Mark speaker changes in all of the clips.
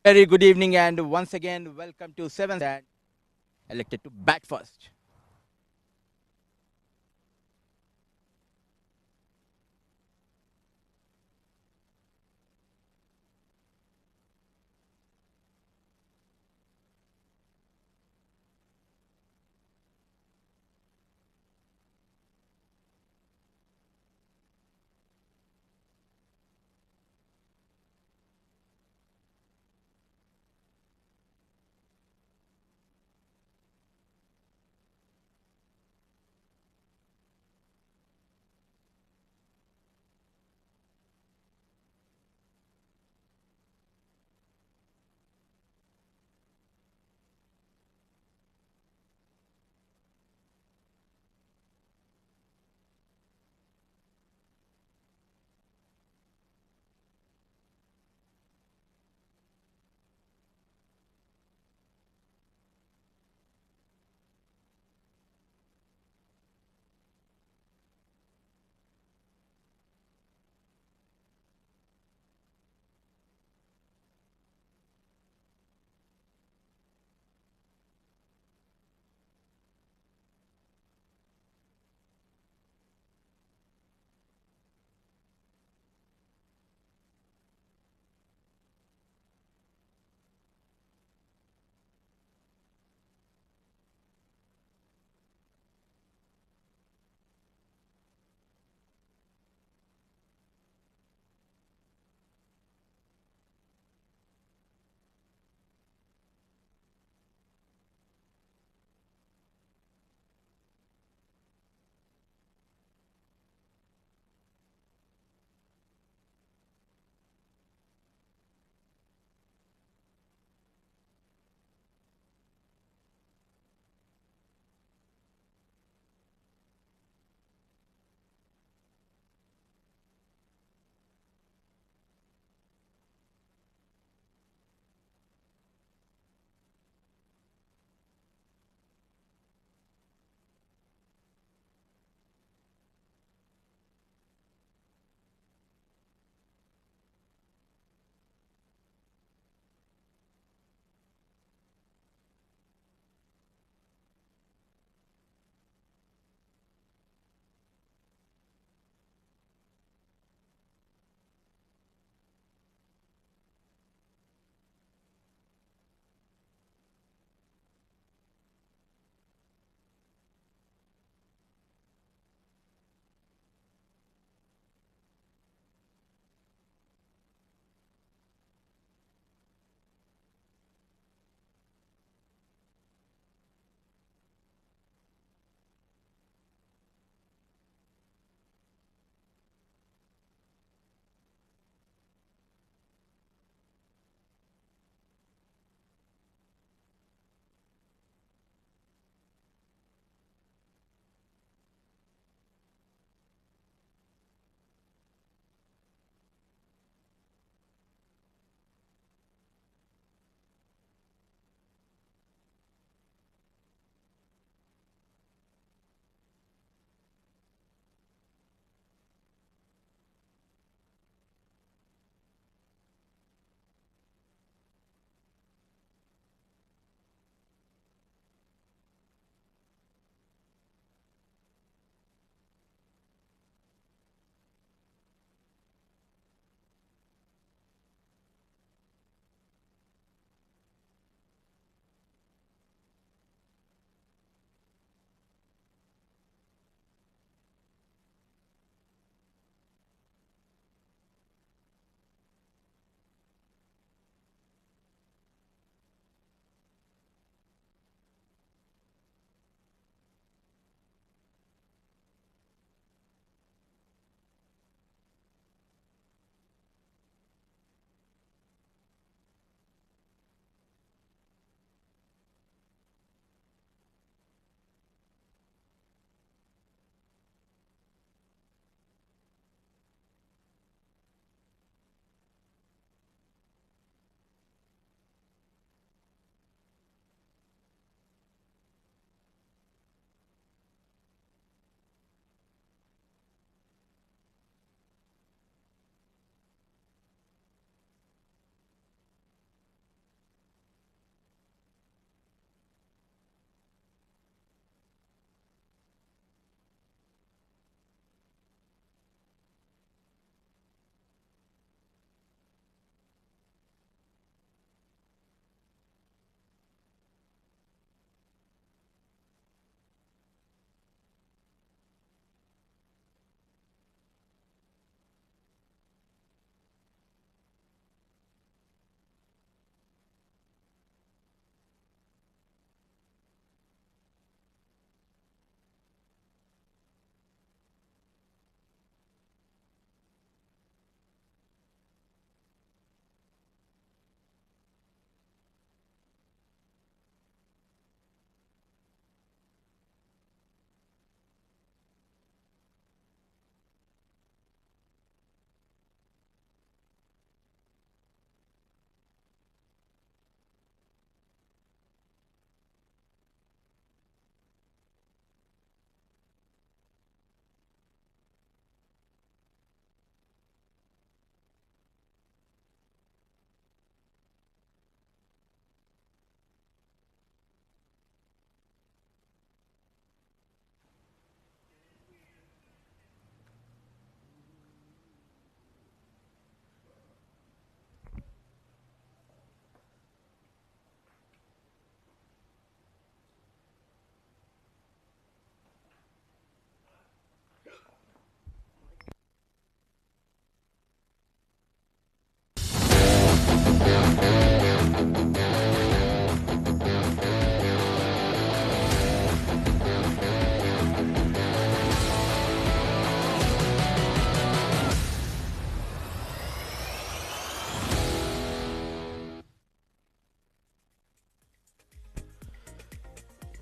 Speaker 1: Very good evening, and once again, welcome to 7th and elected to bat first.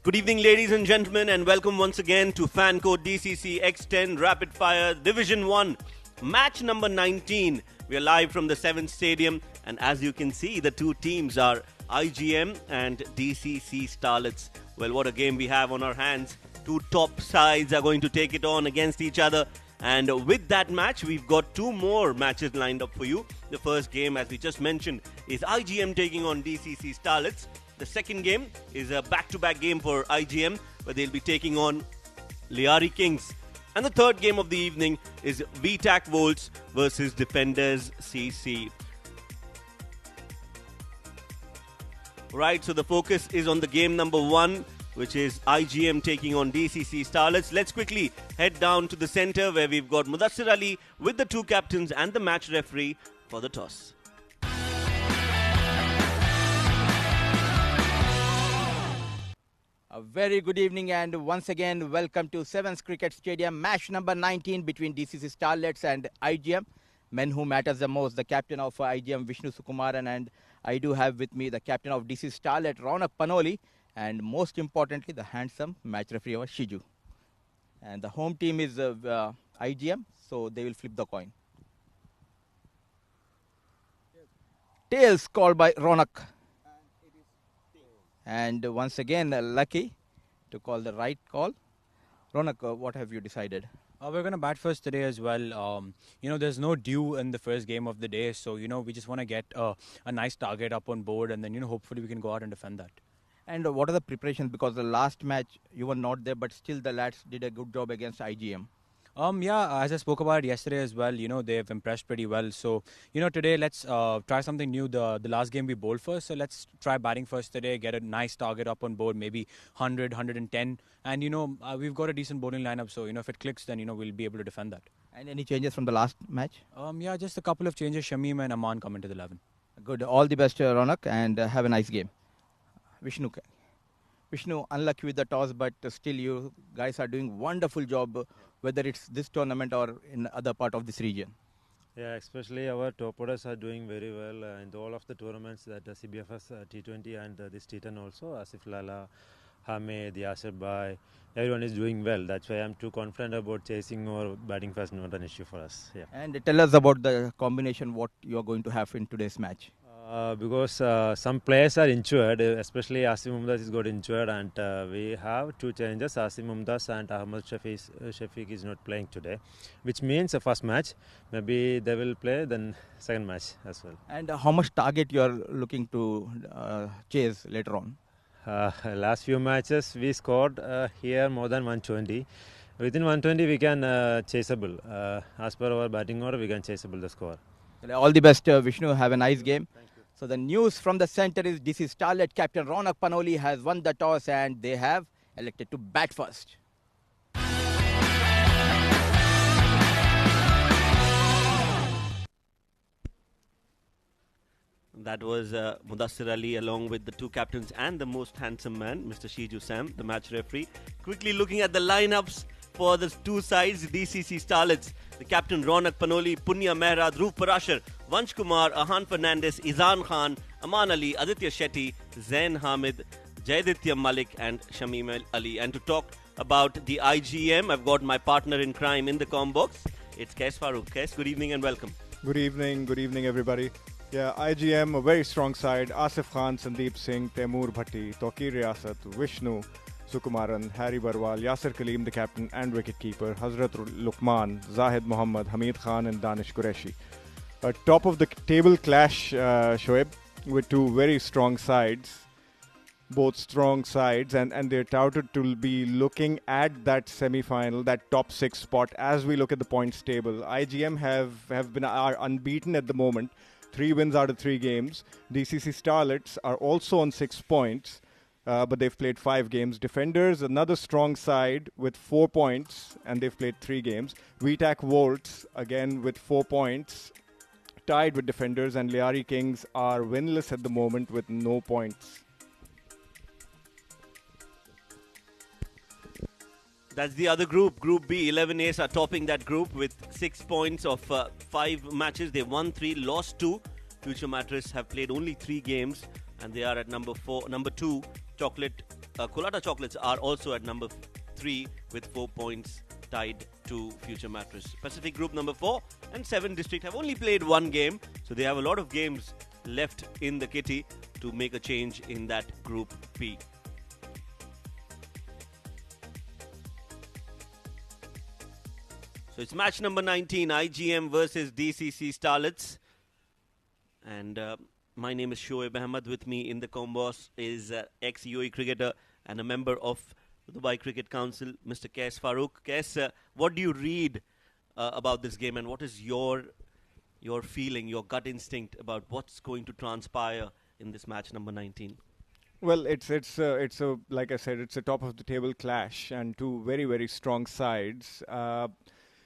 Speaker 2: Good evening, ladies and gentlemen, and welcome once again to Fan Code DCC X10 Rapid Fire Division 1, match number 19. We are live from the 7th Stadium, and as you can see, the two teams are IGM and DCC Starlets. Well, what a game we have on our hands. Two top sides are going to take it on against each other. And with that match, we've got two more matches lined up for you. The first game, as we just mentioned, is IGM taking on DCC Starlets. The second game is a back-to-back game for IGM, where they'll be taking on Liari Kings. And the third game of the evening is VTAC Volts versus Defenders CC. Right, so the focus is on the game number 1, which is IGM taking on DCC Starlets. Let's quickly head down to the center, where we've got Mudassir Ali with the two captains and the match referee for the toss.
Speaker 1: A very good evening and once again welcome to 7th Cricket Stadium, match number 19 between DCC Starlets and IGM. Men who matters the most, the captain of IGM, Vishnu Sukumaran, and I do have with me the captain of DCC Starlet, Ronak Panoli, and most importantly the handsome match referee, Shiju. And the home team is IGM, so they will flip the coin. Tails called by Ronak. And once again, lucky to call the right call. Ronak, what have you decided?
Speaker 3: We're going to bat first today as well. There's no dew in the first game of the day. So, we just want to get a nice target up on board. And then, hopefully we can go out and defend that.
Speaker 1: And what are the preparations? Because the last match, you were not there, but still the lads did a good job against IGM.
Speaker 3: As I spoke about it yesterday as well, they've impressed pretty well. So, today let's try something new. The last game we bowled first, so let's try batting first today, get a nice target up on board, maybe 100, 110. And, we've got a decent bowling lineup, so, if it clicks, then, we'll be able to defend that.
Speaker 1: And any changes from the last match?
Speaker 3: Just a couple of changes. Shamim and Aman come into the 11.
Speaker 1: Good. All the best, Ronak, and have a nice game. Vishnu, unlucky with the toss, but still you guys are doing wonderful job, whether it's this tournament or in other part of this region.
Speaker 4: Yeah, especially our top orders are doing very well in all of the tournaments, that CBFS T20 and this T10 also. Asif Lala, Hamid, Yasir Bhai, everyone is doing well. That's why I'm too confident about chasing or batting first, not an issue for us. Yeah.
Speaker 1: And tell us about the combination, what you are going to have in today's match.
Speaker 4: Because some players are injured, especially Asim Mumtaz is got injured, and we have two changes. Asim Mumtaz and Ahmad Shafiq is not playing today, which means the first match, maybe they will play, then second match as well.
Speaker 1: And how much target you are looking to chase later on?
Speaker 4: Last few matches we scored here more than 120. Within 120 we can chaseable. As per our batting order, we can chaseable the score.
Speaker 1: All the best, Vishnu. Have a nice game. So the news from the center is DC Starlet captain Ronak Panoli has won the toss and they have elected to bat first.
Speaker 2: That was Mudassir Ali along with the two captains and the most handsome man, Mr. Shiju Sam, the match referee. Quickly looking at the lineups for the two sides, DCC Starlets. The captain Ronak Panoli, Punya Mehra, Dhruv Parashar, Vansh Kumar, Ahan Fernandez, Izan Khan, Aman Ali, Aditya Shetty, Zain Hamid, Jayditya Malik and Shamim Ali. And to talk about the IGM, I've got my partner in crime in the comm box. It's Kes Farooq. Kes, good evening and welcome.
Speaker 5: Good evening everybody. Yeah, IGM, a very strong side. Asif Khan, Sandeep Singh, Taimur Bhatti, Tawqir Riyasat, Vishnu Sukumaran, Harry Barwal, Yasir Kaleem, the captain and wicketkeeper, Hazrat Luqman, Zahid Mohammad, Hamid Khan and Danish Qureshi. Top of the table clash, Shoaib, with two very strong sides. Both strong sides, and they're touted to be looking at that semi-final, that top 6 spot as we look at the points table. IGM are unbeaten at the moment. 3 wins out of 3 games. DCC Starlets are also on 6 points. But they've played 5 games. Defenders, another strong side with 4 points, and they've played 3 games. VTAC Volts, again with 4 points, tied with Defenders, and Liari Kings are winless at the moment with no points.
Speaker 2: That's the other group. Group B, 11 A's are topping that group with 6 points of 5 matches. They won 3, lost 2. Future Mattress have played only 3 games, and they are at number 2. Chocolate Kolata Chocolates are also at number 3 with 4 points, tied to Future Mattress. Pacific Group number 4 and 7 District have only played one game, so they have a lot of games left in the kitty to make a change in that Group P. So it's match number 19, IGM versus DCC Starlets. And my name is Shoaib Ahmed. With me in the combos is ex-UAE cricketer and a member of the Dubai Cricket Council, Mr. Kes Farouk. Kes, what do you read about this game, and what is your feeling, your gut instinct about what's going to transpire in this match number 19?
Speaker 5: Well, it's a like I said, it's a top of the table clash and two very, very strong sides.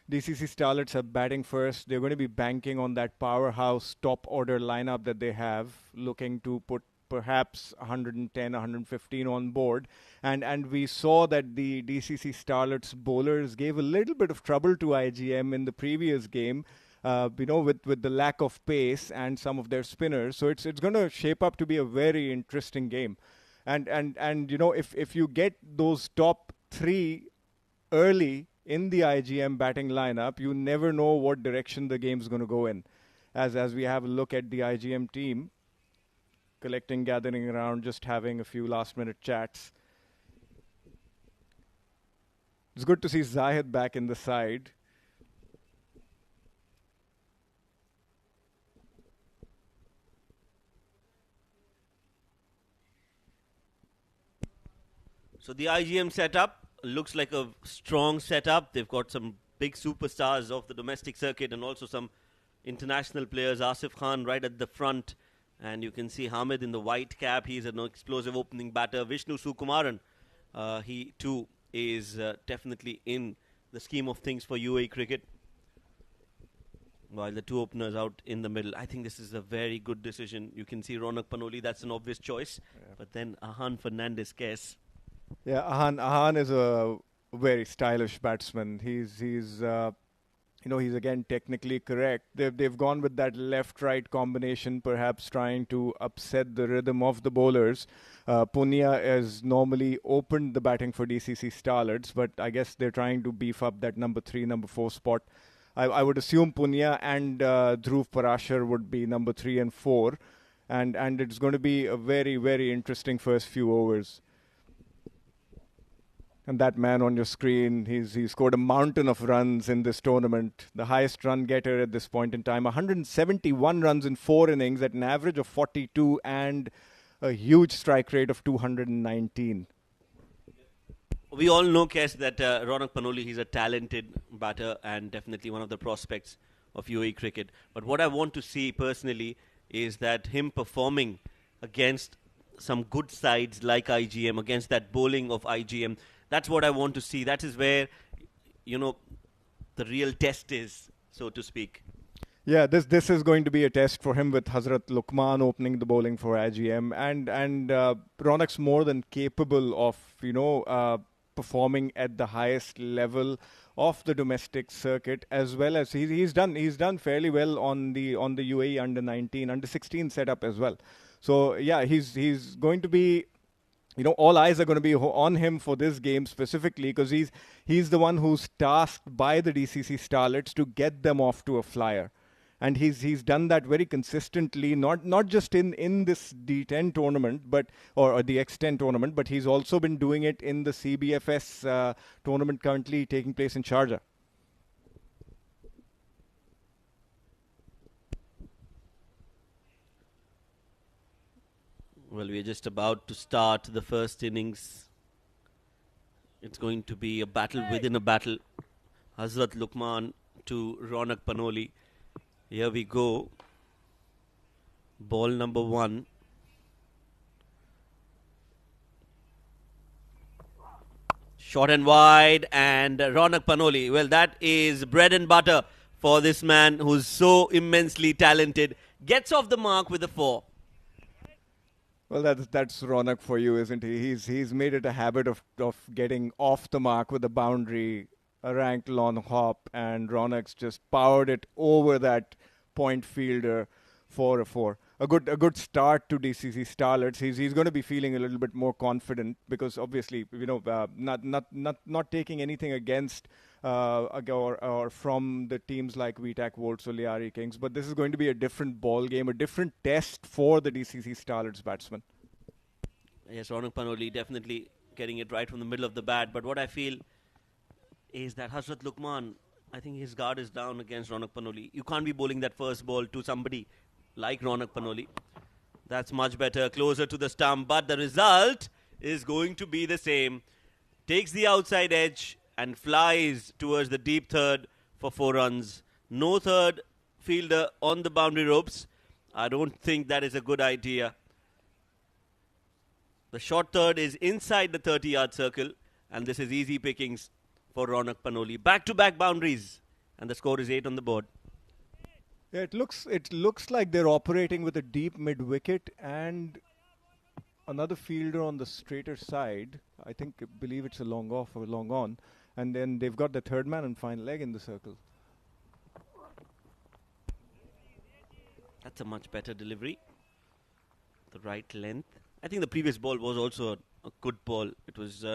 Speaker 5: DCC Starlets are batting first. They're going to be banking on that powerhouse top order lineup that they have, looking to put perhaps 110, 115 on board. And we saw that the DCC Starlets bowlers gave a little bit of trouble to IGM in the previous game, with the lack of pace and some of their spinners. So it's going to shape up to be a very interesting game. And if you get those top three early in the IGM batting lineup, you never know what direction the game's going to go in. As we have a look at the IGM team, gathering around, just having a few last-minute chats. It's good to see Zahid back in the side.
Speaker 2: So the IGM setup looks like a strong setup. They've got some big superstars of the domestic circuit and also some international players. Asif Khan right at the front. And you can see Hamid in the white cap. He's an explosive opening batter. Vishnu Sukumaran, he too is definitely in the scheme of things for UAE cricket. While the two openers out in the middle. I think this is a very good decision. You can see Ronak Panoli, that's an obvious choice. Yeah. But then Ahan Fernandez, Kes.
Speaker 5: Yeah, Ahan is a very stylish batsman. He's again technically correct. They've gone with that left-right combination, perhaps trying to upset the rhythm of the bowlers. Punia has normally opened the batting for DCC Starlets, but I guess they're trying to beef up that number 3, number 4 spot. I would assume Punia and Dhruv Parashar would be number 3 and 4, and it's going to be a very, very interesting first few overs. And that man on your screen, he's scored a mountain of runs in this tournament. The highest run getter at this point in time. 171 runs in 4 innings at an average of 42 and a huge strike rate of 219.
Speaker 2: We all know, Kes, that Ronak Panoli, he's a talented batter and definitely one of the prospects of UAE cricket. But what I want to see personally is that him performing against some good sides like IGM, against that bowling of IGM. That's what I want to see. That is where, the real test is, so to speak.
Speaker 5: Yeah, this is going to be a test for him with Hazrat Luqman opening the bowling for IGM. And Ronak's more than capable of, performing at the highest level of the domestic circuit, as well as he's done fairly well on the UAE under-19, under-16 setup as well. So, yeah, he's going to be... all eyes are going to be on him for this game specifically because he's the one who's tasked by the DCC Starlets to get them off to a flyer. And he's done that very consistently, not just in this D10 tournament, or the X10 tournament, but he's also been doing it in the CBFS tournament currently taking place in Sharjah.
Speaker 2: Well, we're just about to start the first innings. It's going to be a battle within a battle. Hazrat Luqman to Ronak Panoli. Here we go. Ball number 1. Short and wide, and Ronak Panoli. Well, that is bread and butter for this man who's so immensely talented. Gets off the mark with a 4.
Speaker 5: Well, that's Ronak for you, isn't he? He's made it a habit of getting off the mark with a boundary, a ranked long hop, and Ronak's just powered it over that point fielder for a 4. a good start to DCC Starlets. He's going to be feeling a little bit more confident because obviously not taking anything against or from the teams like VTAC Volts or Liari Kings, but this is going to be a different ball game, a different test for the DCC Starlets batsmen.
Speaker 2: Yes, Ronak Panoli definitely getting it right from the middle of the bat. But what I feel is that Hasrat Lukman, I think his guard is down against Ronak Panoli. You can't be bowling that first ball to somebody like Ronak Panoli. That's much better, closer to the stump. But the result is going to be the same. Takes the outside edge and flies towards the deep third for 4 runs. No third fielder on the boundary ropes. I don't think that is a good idea. The short third is inside the 30-yard circle, and this is easy pickings for Ronak Panoli. Back-to-back boundaries, and the score is 8 on the board.
Speaker 5: Yeah, it looks like they're operating with a deep mid-wicket and another fielder on the straighter side. I believe it's a long off or a long on, and then they've got the third man and fine leg in the circle.
Speaker 2: That's a much better delivery. The right length. I think the previous ball was also a good ball. It was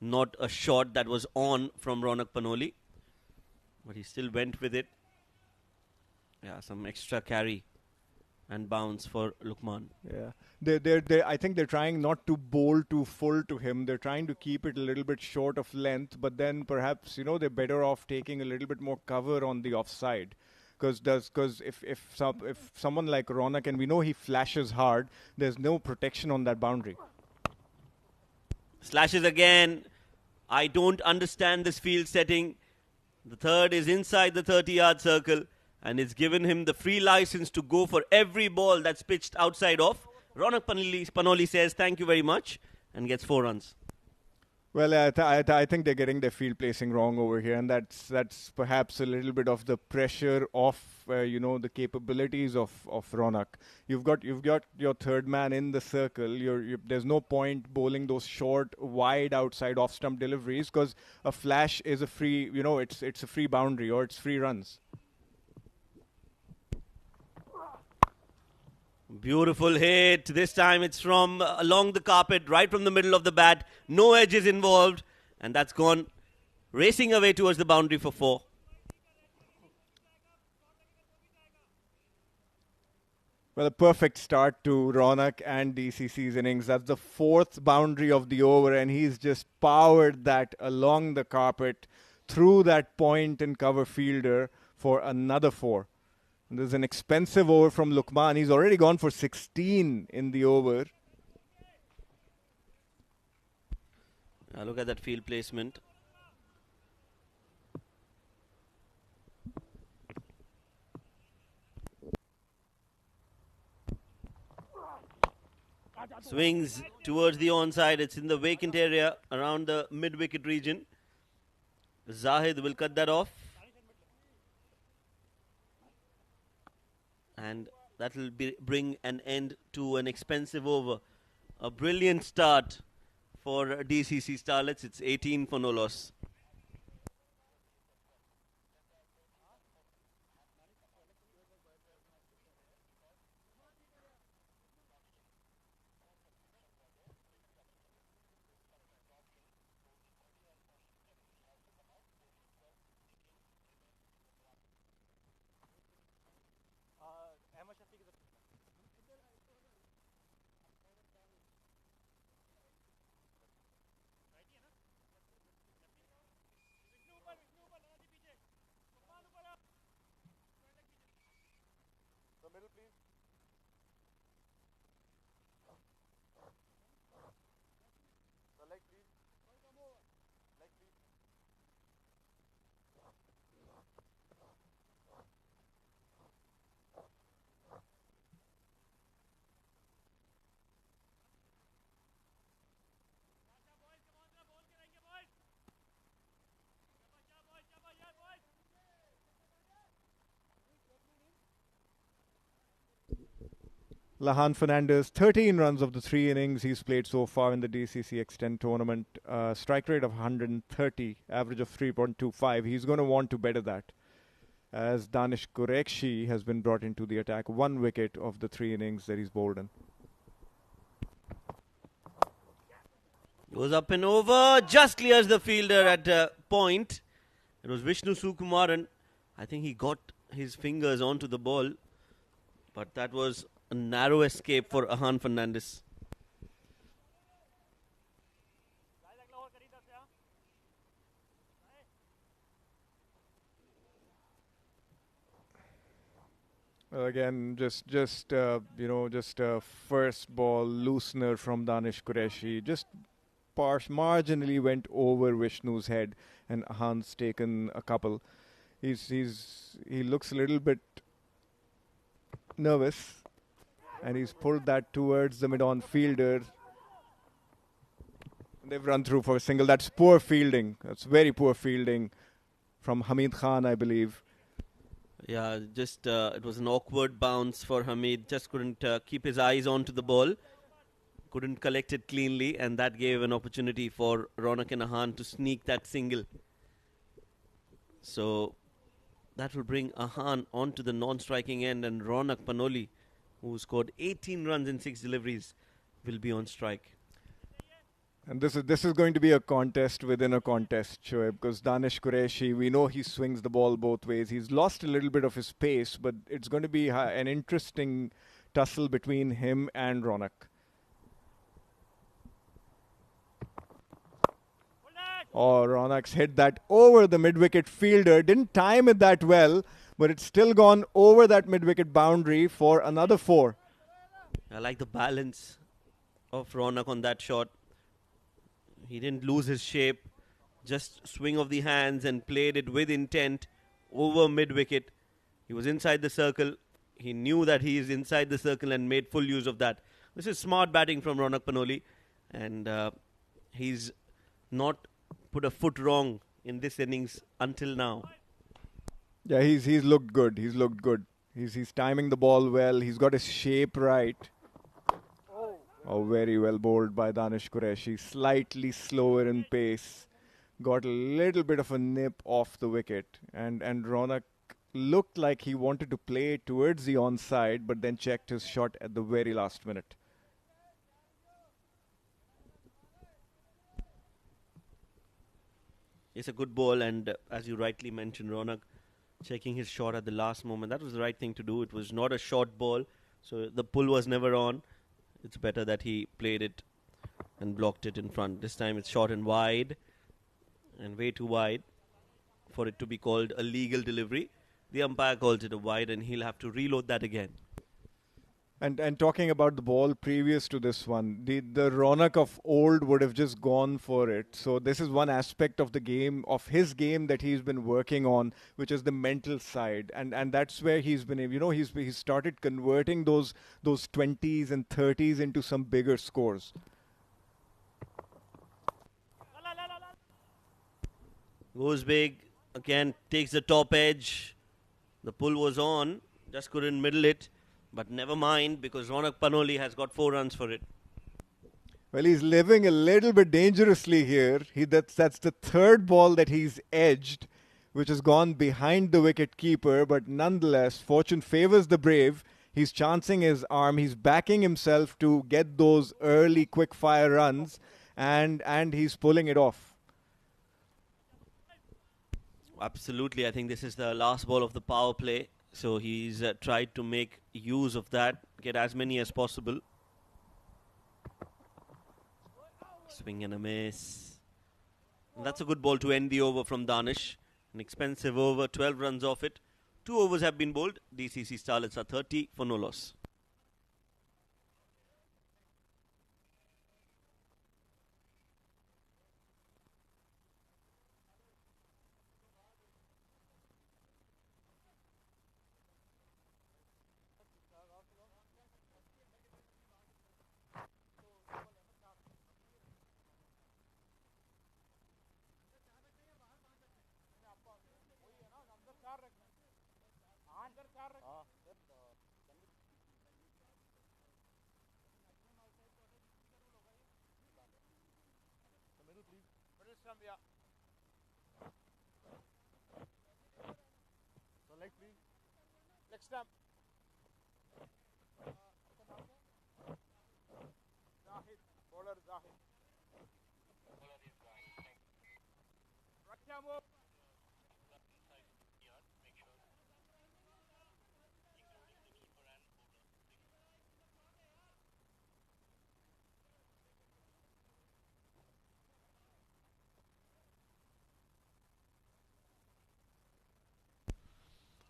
Speaker 2: not a shot that was on from Ronak Panoli, but he still went with it. Yeah, some extra carry and bounce for Lukman.
Speaker 5: Yeah, I think they're trying not to bowl too full to him. They're trying to keep it a little bit short of length, but then perhaps they're better off taking a little bit more cover on the offside. Because if someone like Ronak, and we know he flashes hard, there's no protection on that boundary.
Speaker 2: Slashes again. I don't understand this field setting. The third is inside the 30-yard circle, and it's given him the free license to go for every ball that's pitched outside off. Ronak Panoli says thank you very much and gets 4 runs.
Speaker 5: Well, I think they're getting their field placing wrong over here, and that's perhaps a little bit of the pressure of the capabilities of Ronak. You've got your third man in the circle. There's no point bowling those short, wide outside off stump deliveries because a flash is a free. It's a free boundary or it's free runs.
Speaker 2: Beautiful hit. This time it's from along the carpet, right from the middle of the bat. No edges involved. And that's gone racing away towards the boundary for 4.
Speaker 5: Well, a perfect start to Ronak and DCC's innings. That's the 4th boundary of the over, and he's just powered that along the carpet through that point and cover fielder for another 4. There's an expensive over from Lukman. He's already gone for 16 in the over.
Speaker 2: Look at that field placement. Swings towards the onside. It's in the vacant area around the mid-wicket region. Zahid will cut that off. And that will bring an end to an expensive over. A brilliant start for DCC Starlets. It's 18 for no loss.
Speaker 5: Lahan Fernandez, 13 runs of the 3 innings he's played so far in the DCC X10 tournament. Strike rate of 130, average of 3.25. He's going to want to better that. as Danish Qureshi has been brought into the attack. 1 wicket of the 3 innings that he's bowled in.
Speaker 2: Goes up and over, just clears the fielder at point. It was Vishnu Sukumaran. I think he got his fingers onto the ball, but that was a narrow escape for Ahan Fernandez.
Speaker 5: Again, just a first ball loosener from Danish Qureshi. Just marginally went over Vishnu's head, and Ahan's taken a couple. He looks a little bit nervous, and he's pulled that towards the mid-on fielder. They've run through for a single. That's poor fielding. That's very poor fielding from Hamid Khan, I believe.
Speaker 2: Yeah, just it was an awkward bounce for Hamid. Just couldn't keep his eyes onto the ball. Couldn't collect it cleanly, and that gave an opportunity for Ronak and Ahan to sneak that single. So that will bring Ahan onto the non-striking end, and Ronak Panoli, who scored 18 runs in 6 deliveries, will be on strike.
Speaker 5: And this is going to be a contest within a contest, Shoaib, because Danish Qureshi, we know he swings the ball both ways. He's lost a little bit of his pace, but it's going to be an interesting tussle between him and Ronak. Oh, Ronak's hit that over the mid-wicket fielder. Didn't time it that well, but it's still gone over that mid-wicket boundary for another 4.
Speaker 2: I like the balance of Ronak on that shot. He didn't lose his shape, just swing of the hands and played it with intent over mid-wicket. He was inside the circle. He knew that he is inside the circle and made full use of that. This is smart batting from Ronak Panoli, and he's not put a foot wrong in this innings until now.
Speaker 5: Yeah, he's looked good. He's looked good. He's timing the ball well. He's got his shape right. Oh, very well bowled by Danish Qureshi. Slightly slower in pace. Got a little bit of a nip off the wicket. And Ronak looked like he wanted to play towards the onside, but then checked his shot at the very last minute.
Speaker 2: It's a good ball, and as you rightly mentioned, Ronak checking his shot at the last moment. That was the right thing to do. It was not a short ball, so the pull was never on. It's better that he played it and blocked it in front. This time it's short and wide, and way too wide for it to be called a legal delivery. The umpire calls it a wide, and he'll have to reload that again.
Speaker 5: And talking about the ball previous to this one, the Ronak of old would have just gone for it. So this is one aspect of the game, of his game, that he's been working on, which is the mental side. And that's where he's been, he's started converting those 20s and 30s into some bigger scores.
Speaker 2: Goes big, again takes the top edge. The pull was on, just couldn't middle it. But never mind, because Ronak Panoli has got 4 runs for it.
Speaker 5: Well, he's living a little bit dangerously here. That's the 3rd ball that he's edged, which has gone behind the wicket keeper. But nonetheless, fortune favors the brave. He's chancing his arm. He's backing himself to get those early quick fire runs, and he's pulling it off.
Speaker 2: Absolutely, I think this is the last ball of the power play. So he's tried to make use of that, get as many as possible. Swing and a miss. And that's a good ball to end the over from Danish. An expensive over, 12 runs off it. 2 overs have been bowled. DCC Starlets are 30 for no loss.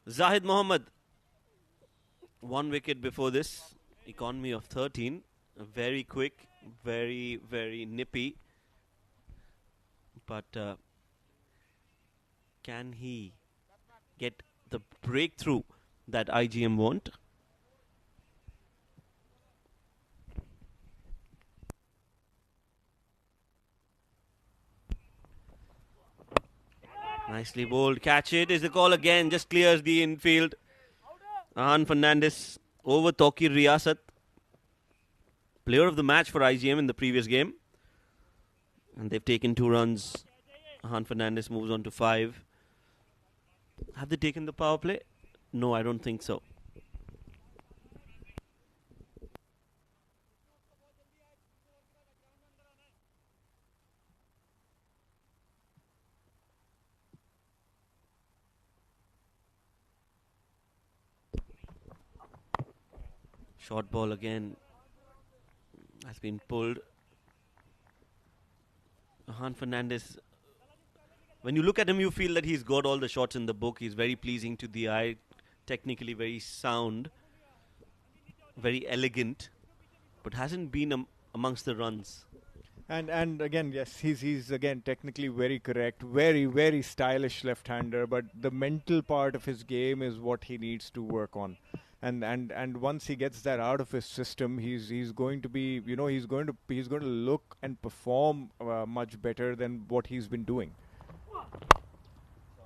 Speaker 2: Zahid Mohammed, 1 wicket before this, economy of 13. Very quick, very, very nippy. But can he get the breakthrough that IGM want? Nicely bowled. Catch it is the call again. Just clears the infield. Ahan Fernandez over Tawqir Riyasat. Player of the match for IGM in the previous game. And they've taken 2 runs. Ahan Fernandez moves on to 5. Have they taken the power play? No, I don't think so. Short ball again has been pulled. Ahan Fernandez, when you look at him, you feel that he's got all the shots in the book. He's very pleasing to the eye, technically very sound, very elegant, but hasn't been amongst the runs.
Speaker 5: And again, yes, he's again technically very correct, very stylish left-hander. But the mental part of his game is what he needs to work on. And once he gets that out of his system, he's going to be, he's going to look and perform much better than what he's been doing.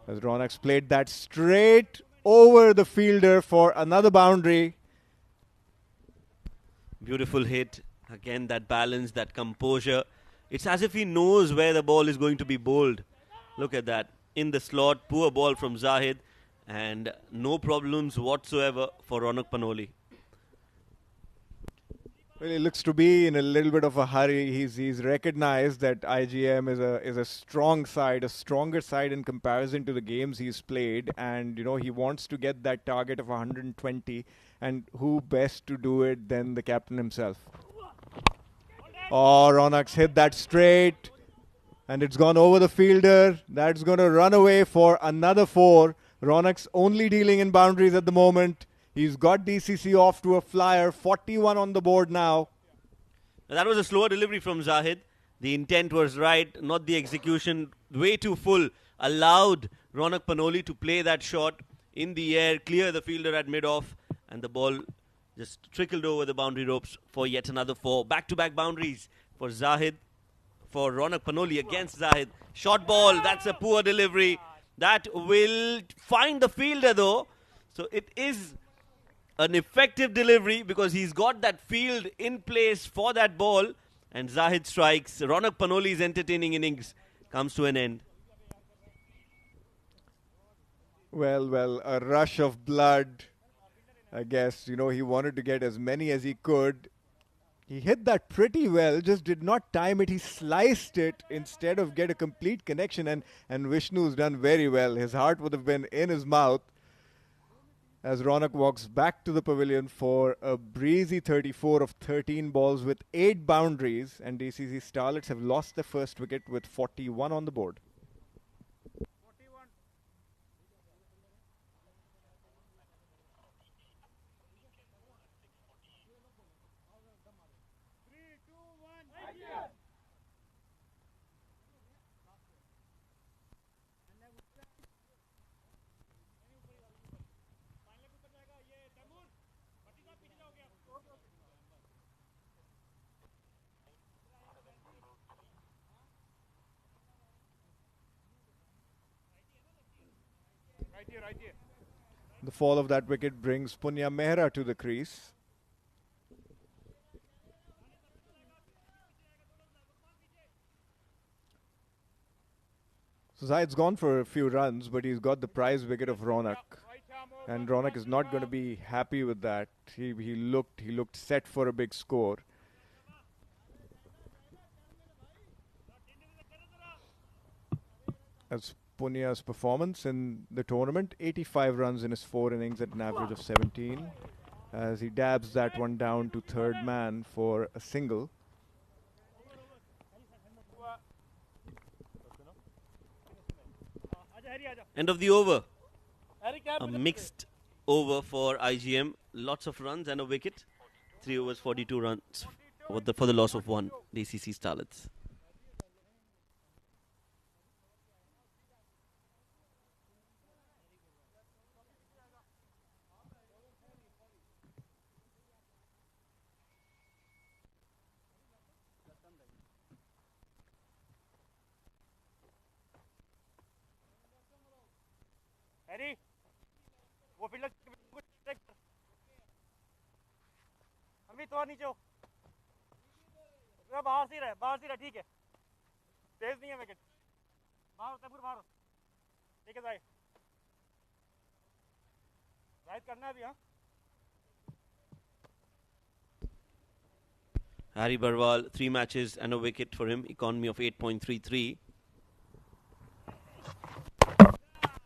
Speaker 5: As Ronak's played that straight over the fielder for another boundary.
Speaker 2: Beautiful hit. Again, that balance, that composure. It's as if he knows where the ball is going to be bowled. Look at that. In the slot, poor ball from Zahid. And no problems whatsoever for Ronak Panoli.
Speaker 5: Well, he looks to be in a little bit of a hurry. He's recognized that IGM is a strong side, a stronger side in comparison to the games he's played, and he wants to get that target of 120. And who best to do it than the captain himself? Oh, Ronak's hit that straight, and it's gone over the fielder. That's going to run away for another 4. Ronak's only dealing in boundaries at the moment. He's got DCC off to a flyer. 41 on the board now.
Speaker 2: That was a slower delivery from Zahid. The intent was right, not the execution. Way too full. Allowed Ronak Panoli to play that shot in the air, clear the fielder at mid-off, and the ball just trickled over the boundary ropes for yet another 4. Back-to-back boundaries for Zahid, for Ronak Panoli against Zahid. Short ball, that's a poor delivery. That will find the fielder though. So it is an effective delivery because he's got that field in place for that ball. And Zahid strikes. Ronak Panoli's entertaining innings comes to an end.
Speaker 5: Well, a rush of blood. I guess, he wanted to get as many as he could. He hit that pretty well, just did not time it. He sliced it instead of get a complete connection. And Vishnu's done very well. His heart would have been in his mouth as Ronak walks back to the pavilion for a breezy 34 of 13 balls with 8 boundaries. And DCC Starlets have lost their first wicket with 41 on the board. The fall of that wicket brings Punya Mehra to the crease. So Zahid's gone for a few runs, but he's got the prize wicket of Ronak. And Ronak is not going to be happy with that. He looked set for a big score. As Punya's performance in the tournament, 85 runs in his 4 innings at an average of 17. As he dabs that one down to third man for a single.
Speaker 2: End of the over. A mixed over for IGM. Lots of runs and a wicket. 3 overs, 42 runs for the loss of 1. DCC Starlets.
Speaker 6: वो fielder अभी तो नीचे हो बाहर से रह ठीक है तेज नहीं है विकेट बाहर तैमूर बाहर ठीक है जाहिद करना है अभी हाँ
Speaker 2: Harry Barwal, 3 matches and a wicket for him. Economy of 8.33.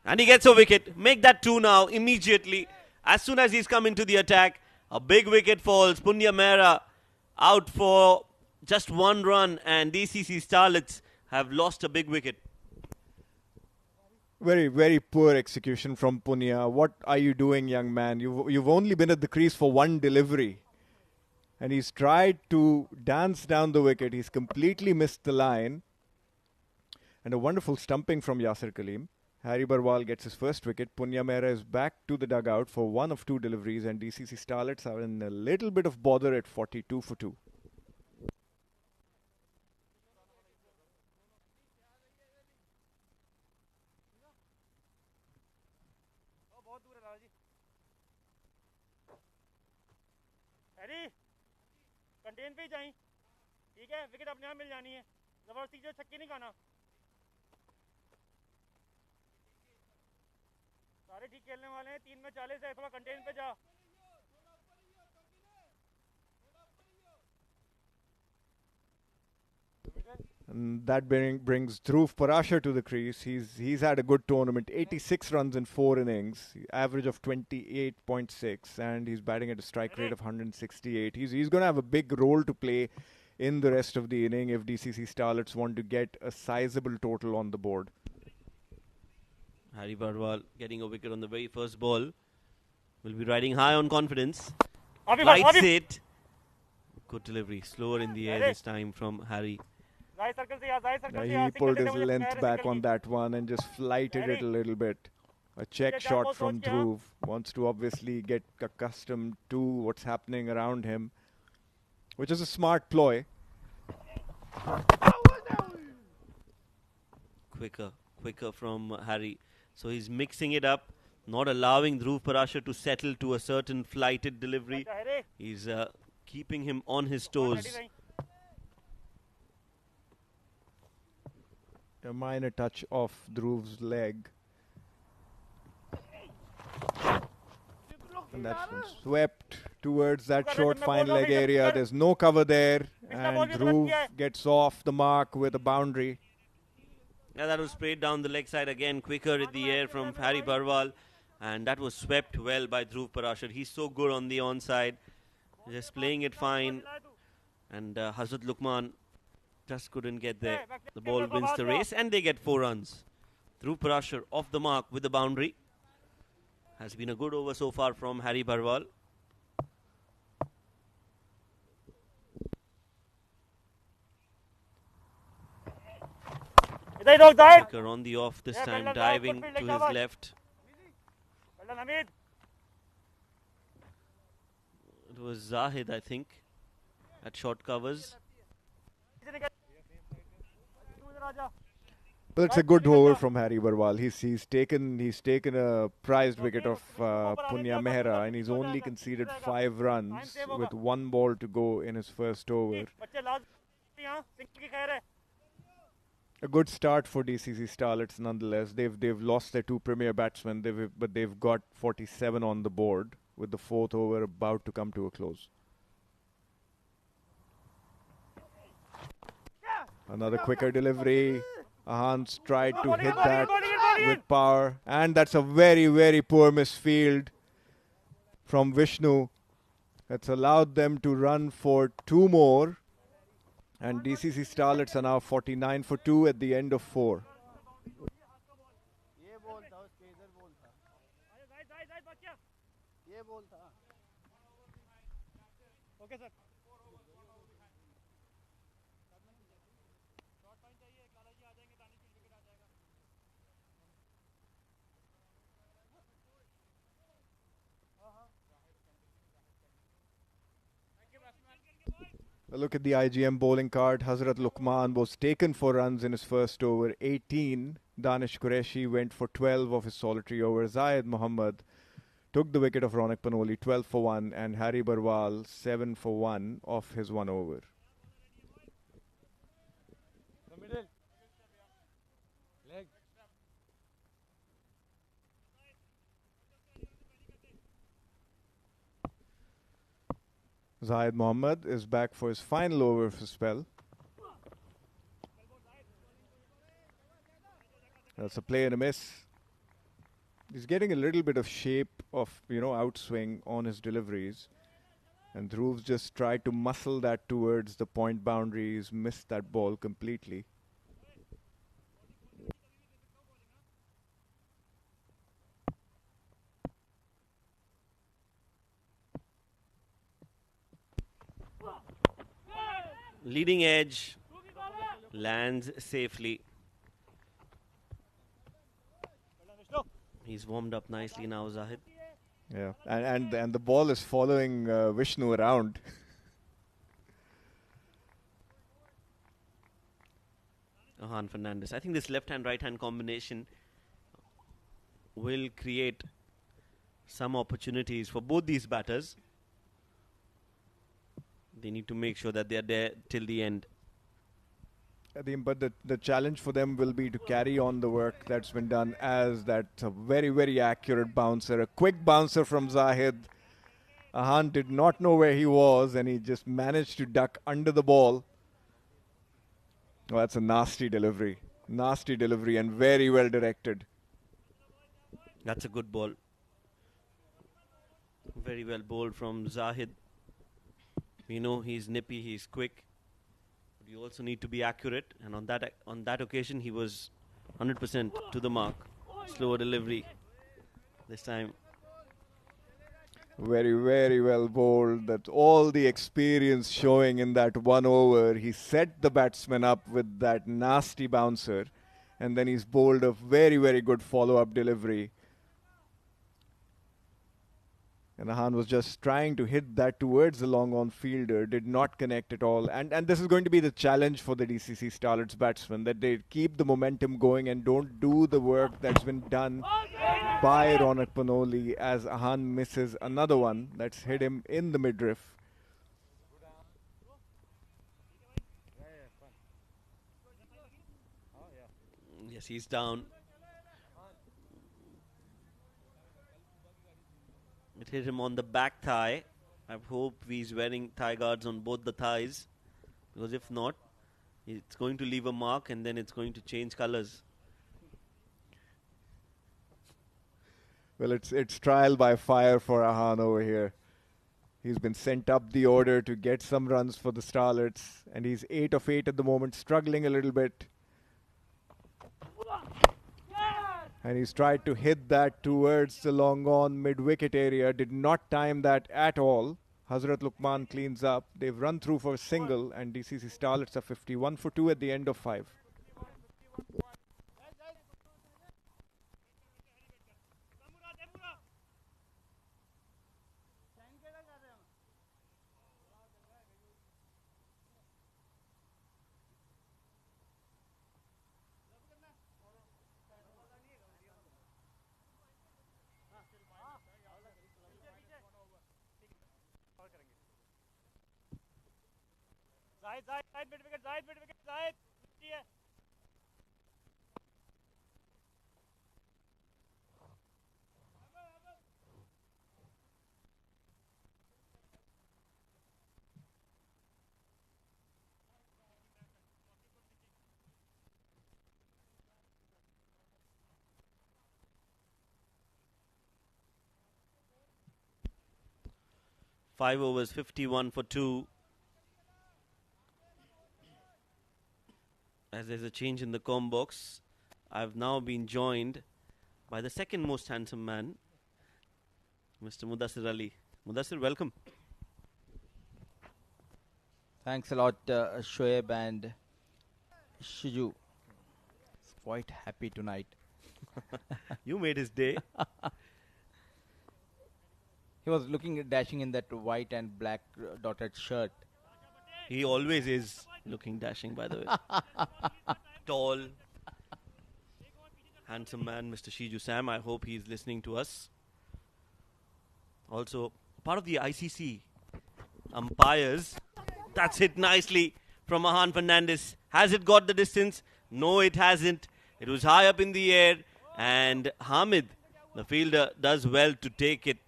Speaker 2: And he gets a wicket. Make that 2 now, immediately. As soon as he's come into the attack, a big wicket falls. Punya Mehra out for just 1 run. And DCC Starlets have lost a big wicket.
Speaker 5: Very, very poor execution from Punya. What are you doing, young man? You've only been at the crease for 1 delivery. And he's tried to dance down the wicket. He's completely missed the line. And a wonderful stumping from Yasir Kaleem. Harry Barwal gets his first wicket. Punya Mehra is back to the dugout for 1 of 2 deliveries. And DCC Starlets are in a little bit of bother at 42 for 2.
Speaker 6: Contain पे ही जाएं ठीक है wicket अपने आप मिल जानी है जबरदस्ती जो छक्के नहीं खाना सारे ठीक खेलने वाले हैं 3 में 40 है थोड़ा कंटेन पे जा
Speaker 5: And that brings Dhruv Parashar to the crease. He's had a good tournament, 86 runs in 4 innings, average of 28.6, and he's batting at a strike rate of 168. He's going to have a big role to play in the rest of the inning if DCC Starlets want to get a sizable total on the board.
Speaker 2: Harry Barwal getting a wicket on the very first ball. Will be riding high on confidence. Lights it. Good delivery. Slower in the air this time from Harry.
Speaker 5: He pulled his length back on that one and just flighted it a little bit. A check shot from Dhruv. Wants to obviously get accustomed to what's happening around him, which is a smart ploy.
Speaker 2: Quicker from Harry. So he's mixing it up, not allowing Dhruv Parashar to settle to a certain flighted delivery. He's keeping him on his toes.
Speaker 5: A minor touch off Dhruv's leg. And that's been swept towards that short fine leg area. There's no cover there. And Dhruv gets off the mark with a boundary.
Speaker 2: Yeah, that was sprayed down the leg side again, quicker in the air from Harry Barwal. And that was swept well by Dhruv Parashar. He's so good on the onside. Just playing it fine. And Hazrat Luqman just couldn't get there. The ball wins the race and they get 4 runs. Dhruv Parashar off the mark with the boundary. Has been a good over so far from Harry Barwal. Quicker on the off this time, diving to his left. It was Zahid, I think, at short covers.
Speaker 5: Well, it's a good over from Harry Barwal. He's taken a prized wicket of Punya Mehra, and he's only conceded 5 runs with 1 ball to go in his first over. a good start for DCC Starlets nonetheless. They've lost their two premier batsmen, but they've got 47 on the board with the fourth over about to come to a close. Another quicker delivery. Ahan's tried to hit that with power, and that's a very, very poor misfield from Vishnu. That's allowed them to run for two more, and DCC Starlets are now 49 for 2 at the end of 4.
Speaker 6: Okay sir
Speaker 5: A look at the IGM bowling card. Hazrat Luqman was taken for runs in his first over, 18. Danish Qureshi went for 12 of his solitary over. Zayed Muhammad took the wicket of Ronak Panoli, 12 for 1, and Harry Barwal, 7 for 1 off his 1 over. Zayed Muhammad is back for his final over of his spell. That's a play and a miss. He's getting a little bit of shape of, outswing on his deliveries. And Dhruv just tried to muscle that towards the point boundaries, missed that ball completely.
Speaker 2: Leading edge, lands safely. He's warmed up nicely now, Zahid.
Speaker 5: Yeah, and the ball is following Vishnu around.
Speaker 2: Ahan Fernandez. I think this left-hand, right-hand combination will create some opportunities for both these batters. They need to make sure that they are there till the end.
Speaker 5: But the challenge for them will be to carry on the work that's been done, as that's a very, very accurate bouncer. A quick bouncer from Zahid. Ahan did not know where he was, and he just managed to duck under the ball. Oh, that's a nasty delivery. Nasty delivery and very well directed.
Speaker 2: That's a good ball. Very well bowled from Zahid. We know he's nippy, he's quick. But you also need to be accurate. And on that occasion, he was 100% to the mark. Slower delivery this time.
Speaker 5: Very, very well bowled. That's all the experience showing in that 1 over. He set the batsman up with that nasty bouncer. And then he's bowled a very, very good follow-up delivery. And Ahan was just trying to hit that towards the long-on fielder, did not connect at all. And this is going to be the challenge for the DCC Starlets batsmen, that they keep the momentum going and don't do the work that's been done by Ronak Panoli, as Ahan misses another one that's hit him in the midriff.
Speaker 2: Yes, he's down. It hit him on the back thigh. I hope he's wearing thigh guards on both the thighs, because if not, it's going to leave a mark and then it's going to change colors.
Speaker 5: Well, it's trial by fire for Ahan over here. He's been sent up the order to get some runs for the Starlets, and he's 8 of 8 at the moment, struggling a little bit. And he's tried to hit that towards the long on mid-wicket area. Did not time that at all. Hazrat Luqman cleans up. They've run through for a single, and DCC Starlets are 51 for 2 at the end of 5.
Speaker 6: Zahid, mid wicket, Zahid. 50 है.
Speaker 2: 5 overs, 51 for 2. As there's a change in the com box, I've now been joined by the second most handsome man, Mr. Mudassir Ali. Mudassir, welcome.
Speaker 1: Thanks a lot, Shoaib and Shiju. He's quite happy tonight.
Speaker 2: You made his day.
Speaker 1: He was looking dashing in that white and black dotted shirt.
Speaker 2: He always is looking dashing, by the way. Tall, handsome man, Mr. Shiju Sam. I hope he's listening to us. Also, part of the ICC umpires. That's hit nicely from Mahan Fernandez. Has it got the distance? No, it hasn't. It was high up in the air. And Hamid, the fielder, does well to take it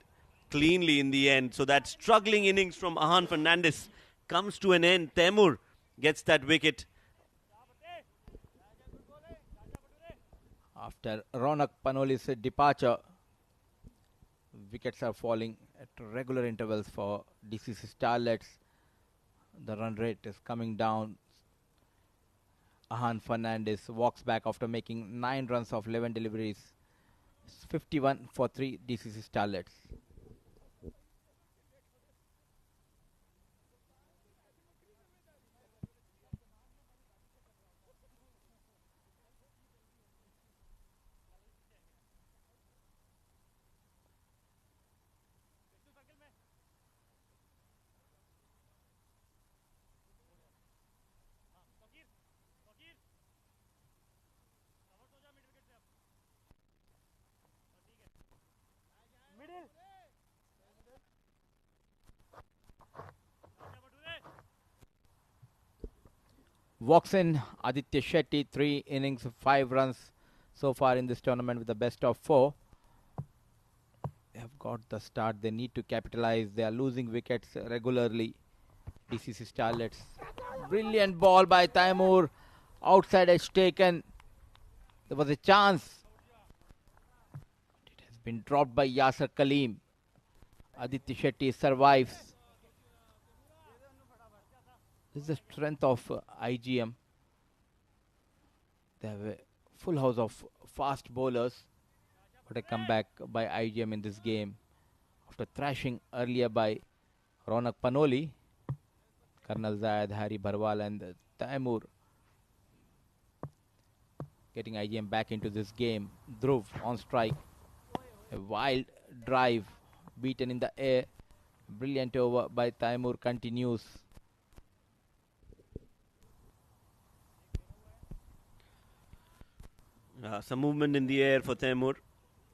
Speaker 2: cleanly in the end. So that struggling innings from Mahan Fernandez comes to an end. Taimur gets that wicket.
Speaker 1: After Ronak Panoli's departure, wickets are falling at regular intervals for DCC Starlets. The run rate is coming down. Mahan Fernandez walks back after making 9 runs of 11 deliveries. It's 51 for 3 DCC Starlets. Walks in Aditya Shetty, 3 innings, 5 runs so far in this tournament with the best of 4. They have got the start. They need to capitalize. They are losing wickets regularly. DCC Starlets. Brilliant ball by Taimur. Outside edge taken. There was a chance. It has been dropped by Yasser Kaleem. Aditya Shetty survives. This is the strength of IGM. They have a full house of fast bowlers. What a comeback by IGM in this game. After thrashing earlier by Ronak Panoli, Karnal Zayed, Hari Bharwal and Taimur. Getting IGM back into this game. Dhruv on strike. A wild drive beaten in the air. Brilliant over by Taimur continues.
Speaker 2: Some movement in the air for Taimur.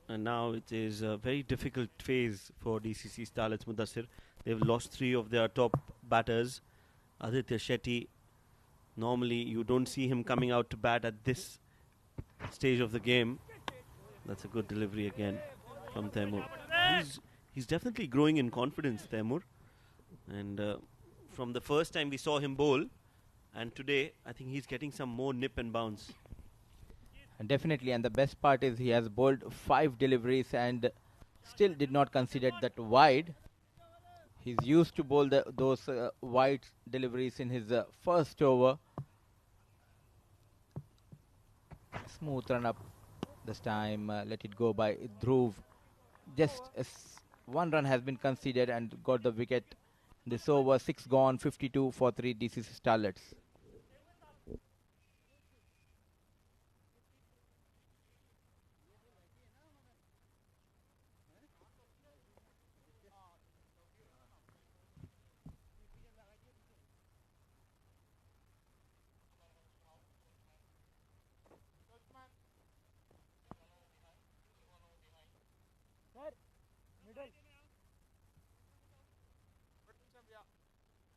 Speaker 2: And now it is a very difficult phase for DCC Starlets Mudassir. They've lost 3 of their top batters. Aditya Shetty, normally you don't see him coming out to bat at this stage of the game. That's a good delivery again from Taimur. He's definitely growing in confidence, Taimur. And from the first time we saw him bowl, and today I think he's getting some more nip and bounce.
Speaker 1: And definitely, and the best part is he has bowled 5 deliveries and still did not consider that wide. He's used to bowl those wide deliveries in his first over. Smooth run up this time. Let it go by Dhruv. Just 1 run has been conceded and got the wicket. This over, 6 gone, 52 for 3 DCC Starlets.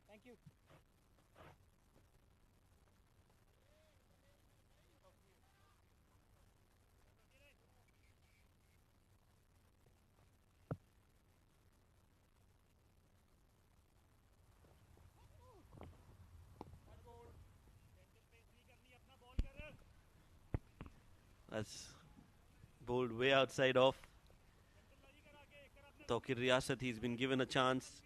Speaker 6: Thank you.
Speaker 2: That's bowled way outside off. Tawqir Riyasat, he's been given a chance.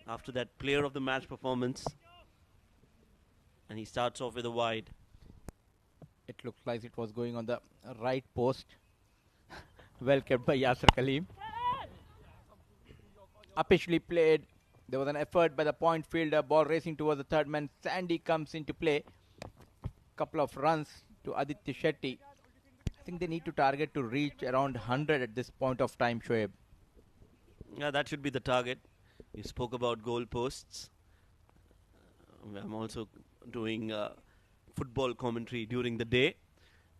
Speaker 2: after that player of the match performance. And he starts off with a wide.
Speaker 1: It looks like it was going on the right post. Well kept by Yasser Kaleem. Upishly played. There was an effort by the point fielder. Ball racing towards the third man. Sandy comes into play. Couple of runs to Aditya Shetty. I think they need to target to reach around 100 at this point of time, Shoaib.
Speaker 2: Yeah, that should be the target. You spoke about goal posts. I'm also doing football commentary during the day.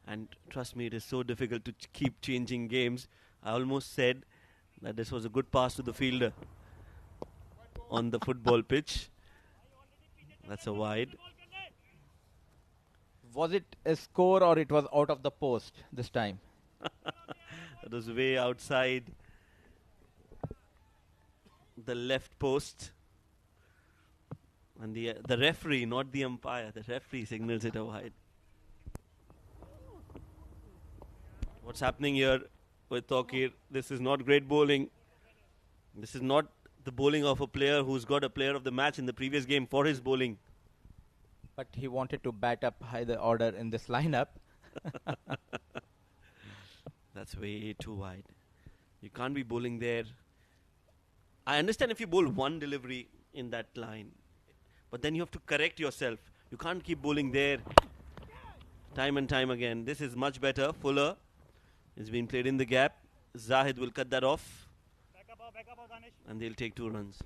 Speaker 2: And trust me, it is so difficult to keep changing games. I almost said that this was a good pass to the fielder on the football pitch. That's a wide.
Speaker 1: Was it a score or it was out of the post this time?
Speaker 2: It was way outside the left post. And the referee, not the umpire, the referee signals it a wide. What's happening here with Tokir? This is not great bowling. This is not the bowling of a player who's got a player of the match in the previous game for his bowling.
Speaker 1: But he wanted to bat up high the order in this lineup.
Speaker 2: That's way too wide. You can't be bowling there. I understand if you bowl one delivery in that line, but then you have to correct yourself. You can't keep bowling there time and time again. This is much better. Fuller is being played in the gap. Zahid will cut that off. And they'll take 2 runs.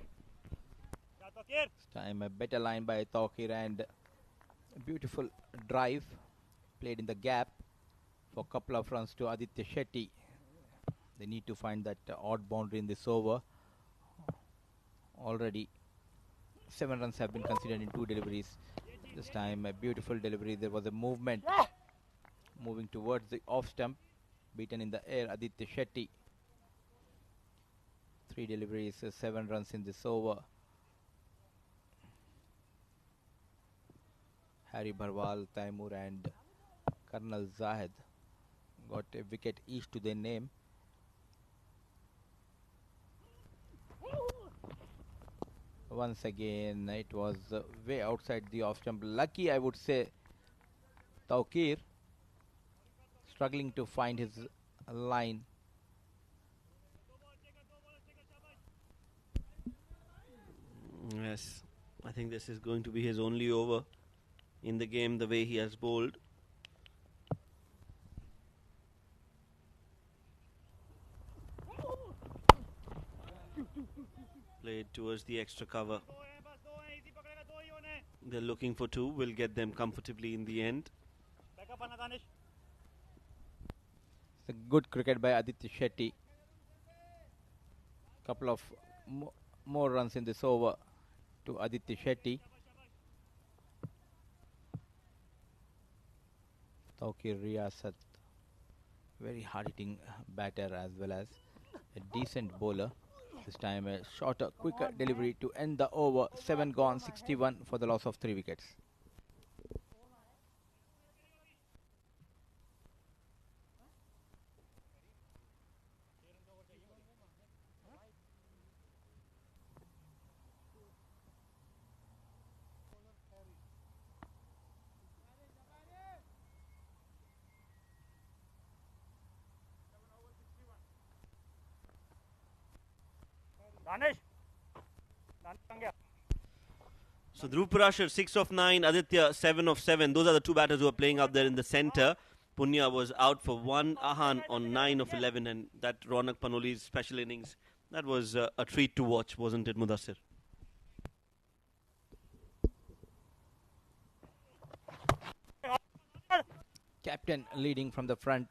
Speaker 1: This time a better line by Tokir and a beautiful drive played in the gap for a couple of runs to Aditya Shetty. They need to find that odd boundary in this over. Already 7 runs have been considered in 2 deliveries. This time a beautiful delivery. There was a movement moving towards the off stump. Beaten in the air, Aditya Shetty. 3 deliveries, 7 runs in this over. Harry Bharwal, Taimur and Colonel Zahid got a wicket each to their name. Once again, it was way outside the off stump. Lucky, I would say, Tawqir struggling to find his line.
Speaker 2: Yes, I think this is going to be his only over in the game, the way he has bowled. Played towards the extra cover. They're looking for 2. Will get them comfortably in the end.
Speaker 1: It's a good cricket by Aditya Shetty. Couple of more runs in this over to Aditya Shetty. Tawqir Riyasat, very hard-hitting batter as well as a decent bowler. This time a shorter, quicker delivery to end the over. 7 gone, 61 for the loss of 3 wickets.
Speaker 2: So Dhruv Parashar 6 of 9, Aditya 7 of 7. Those are the 2 batters who are playing out there in the centre. Punya was out for 1. Ahan on 9 of 11, and that Ronak Panoli's special innings, that was a treat to watch, wasn't it, Mudassir?
Speaker 1: Captain leading from the front.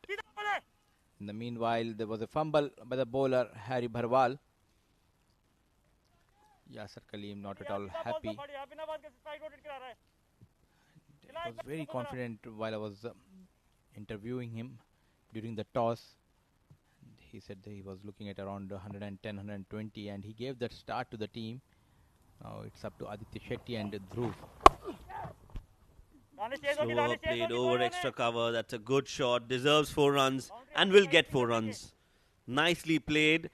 Speaker 1: In the meanwhile, there was a fumble by the bowler Harry Bharwal. Yasser Kaleem not at all happy. I was very confident while I was interviewing him during the toss. He said that he was looking at around 110, 120, and he gave that start to the team. Now it's up to Aditya Shetty and Dhruv.
Speaker 2: Slower played over extra cover. That's a good shot. Deserves 4 runs and will get 4 runs. Nicely played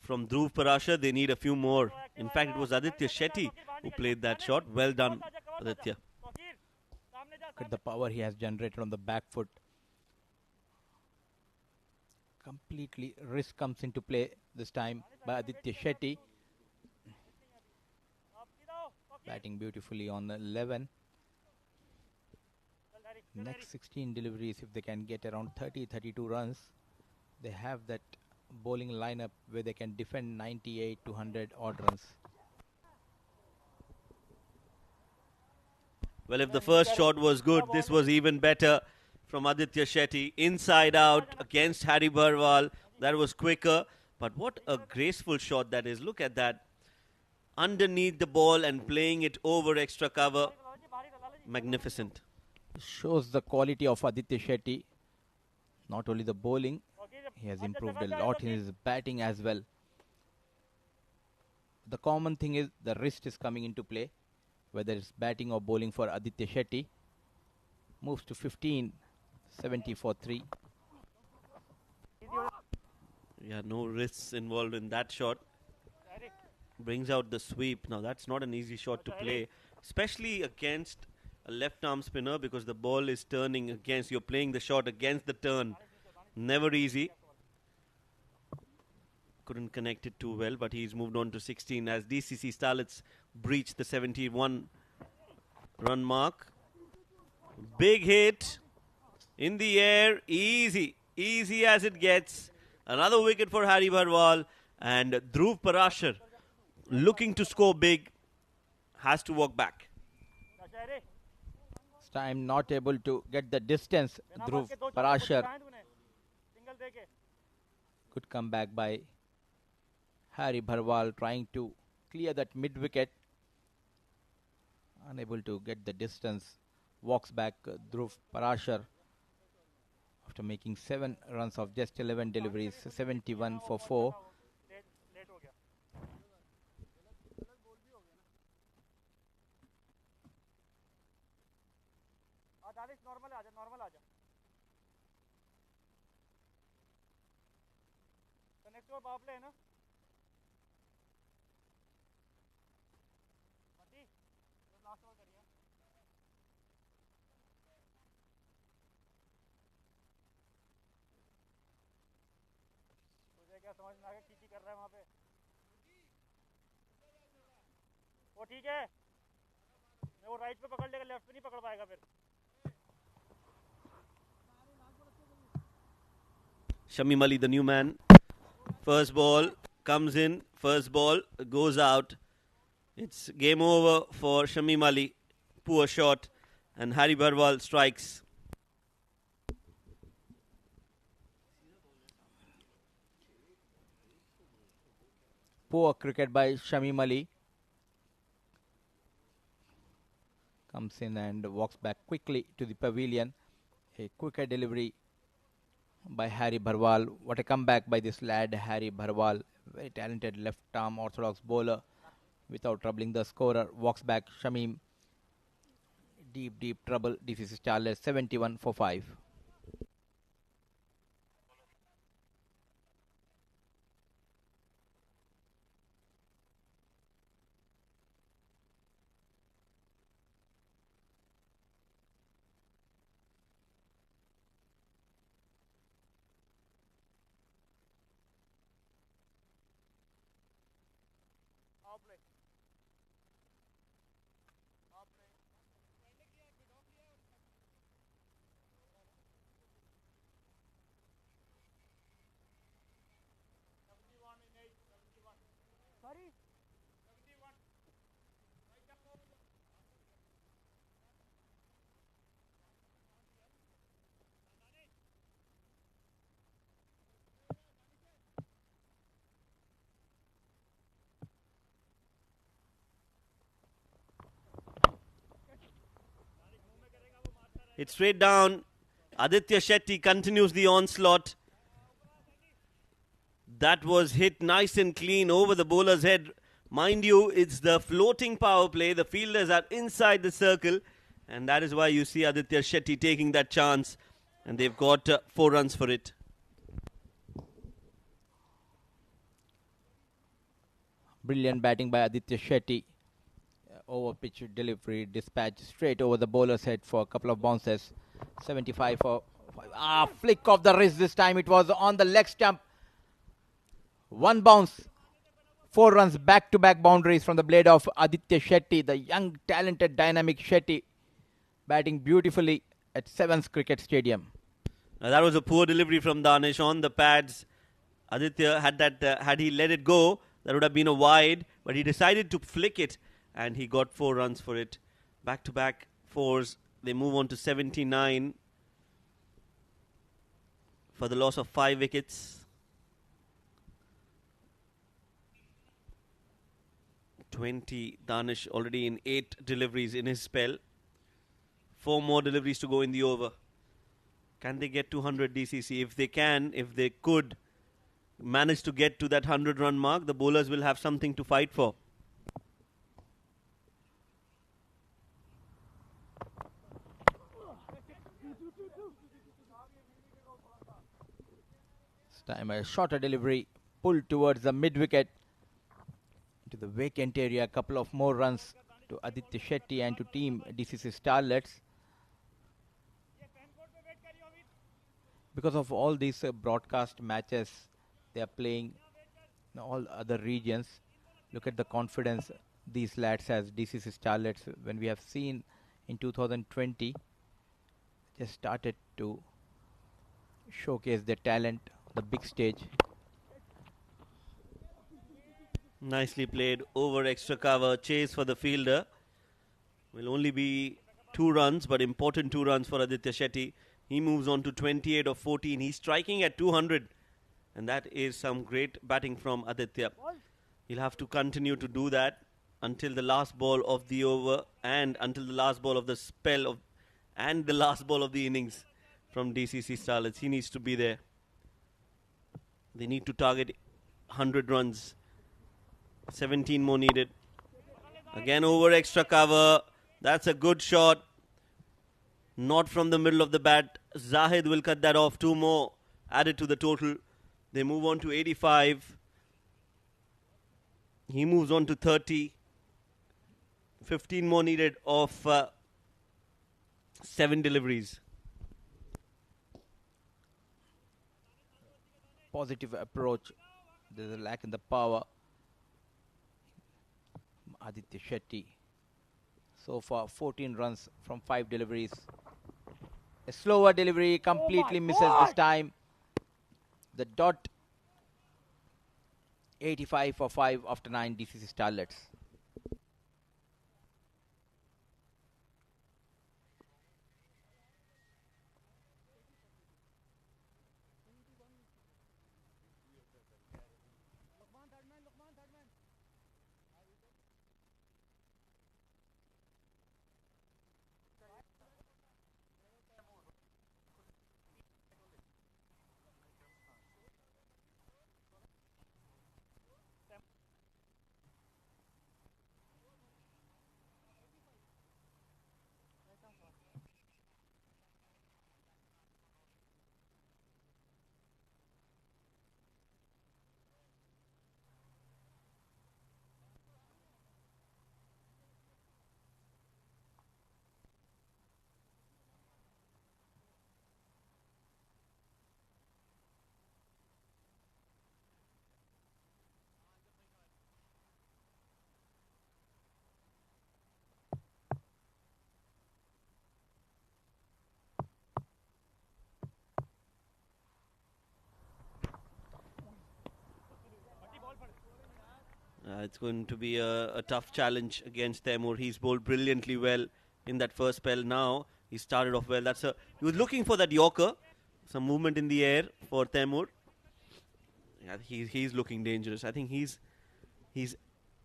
Speaker 2: from Dhruv Parashar. They need a few more. In fact, it was Aditya Shetty who played that shot. Well done, Aditya.
Speaker 1: Look at the power he has generated on the back foot. Completely risk comes into play this time by Aditya Shetty. Batting beautifully on the 11. Next 16 deliveries, if they can get around 30-32 runs, they have that bowling lineup where they can defend 98 to 100 odd runs.
Speaker 2: Well, if the first shot was good, this was even better from Aditya Shetty. Inside out against Harry Barwal. That was quicker. But what a graceful shot that is. Look at that. Underneath the ball and playing it over extra cover. Magnificent.
Speaker 1: Shows the quality of Aditya Shetty. Not only the bowling, he has improved a lot in his batting as well. The common thing is the wrist is coming into play, whether it's batting or bowling for Aditya Shetty. Moves to 15, 70 for 3.
Speaker 2: Yeah, no risks involved in that shot. Brings out the sweep. Now that's not an easy shot to play, especially against a left arm spinner, because the ball is turning against, you're playing the shot against the turn. Never easy. Couldn't connect it too well, but he's moved on to 16 as DCC Starlets breach the 71 run mark. Big hit in the air, easy as it gets. Another wicket for Harry Barwal, and Dhruv Parashar, looking to score big, has to walk back.
Speaker 1: This time not able to get the distance. Dhruv Parashar. Good comeback by Harry Barwal, trying to clear that mid wicket. Unable to get the distance. Walks back Dhruv Parashar after making 7 runs of just 11 deliveries, 71 for 4.
Speaker 6: समझ में आ गया की कर रहा है वहां पे वो ठीक है वो राइट पे पकड़ लेगा लेफ्ट पे नहीं पकड़ पाएगा फिर
Speaker 2: Shamim Ali, the new man. First ball comes in, first ball goes out. It's game over for Shamim Ali. Poor shot, and Harry Barwal strikes.
Speaker 1: Poor cricket by Shamim Ali. Comes in and walks back quickly to the pavilion. A quicker delivery by Harry Barwal. What a comeback by this lad, Harry Barwal. Very talented left-arm orthodox bowler. Without troubling the scorer, walks back Shamim. Deep trouble. DCC Starlets 71 for 5.
Speaker 2: It's straight down. Aditya Shetty continues the onslaught. That was hit nice and clean over the bowler's head. Mind you, it's the floating power play. The fielders are inside the circle. And that is why you see Aditya Shetty taking that chance. And they've got 4 runs for it.
Speaker 1: Brilliant batting by Aditya Shetty. Over pitch delivery, dispatch straight over the bowler's head for a couple of bounces. 75 for flick of the wrist this time. It was on the leg stump. One bounce. 4 runs, back-to-back boundaries from the blade of Aditya Shetty, the young, talented, dynamic Shetty, batting beautifully at Sevens Cricket Stadium.
Speaker 2: Now that was a poor delivery from Danish on the pads. Aditya had he let it go, that would have been a wide, but he decided to flick it, and he got 4 runs for it. Back-to-back 4s. They move on to 79 for the loss of 5 wickets. 20, Danish already in 8 deliveries in his spell. 4 more deliveries to go in the over. Can they get to 100 DCC? If they can, if they could manage to get to that 100-run mark, the bowlers will have something to fight for.
Speaker 1: This time a shorter delivery, pulled towards the mid-wicket. To the vacant area, a couple of more runs to Aditya Shetty and to team DCC Starlets. Because of all these broadcast matches they are playing in all other regions, look at the confidence these lads has, DCC Starlets, when we have seen in 2020, just started to showcase their talent on the big stage.
Speaker 2: Nicely played over extra cover. Chase for the fielder. Will only be 2 runs, but important 2 runs for Aditya Shetty. He moves on to 28 of 14. He's striking at 200. And that is some great batting from Aditya. He'll have to continue to do that until the last ball of the over and until the last ball of the spell of and the last ball of the innings from DCC Starlets. He needs to be there. They need to target 100 runs. 17 more needed. Again over extra cover. That's a good shot. Not from the middle of the bat. Zahid will cut that off. 2 more added to the total. They move on to 85. He moves on to 30. 15 more needed of 7 deliveries.
Speaker 1: Positive approach. There's a lack in the power. Aditya Shetty. So far 14 runs from 5 deliveries. A slower delivery, completely misses this time. The dot. 85 for 5 after 9 DCC Starlets.
Speaker 2: It's going to be a tough challenge against Taimur. He's bowled brilliantly well in that first spell. Now he started off well. He was looking for that Yorker. Some movement in the air for Taimur. Yeah, he's looking dangerous. I think he's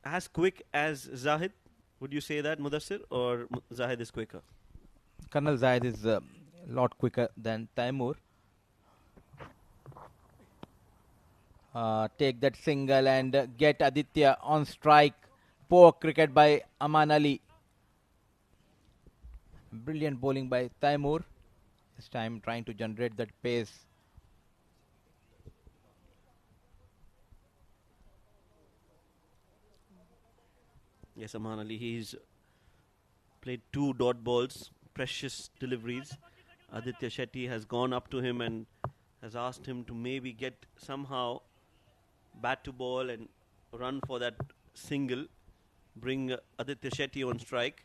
Speaker 2: as quick as Zahid. Would you say that, Mudassir, or Zahid is quicker?
Speaker 1: Colonel Zahid is a lot quicker than Taimur. Take that single and get Aditya on strike. Poor cricket by Aman Ali. Brilliant bowling by Taimur. This time trying to generate that pace.
Speaker 2: Yes, Aman Ali, he's played 2 dot balls, precious deliveries. Aditya Shetty has gone up to him and has asked him to maybe get somehow bat to ball and run for that single, bring Aditya Shetty on strike.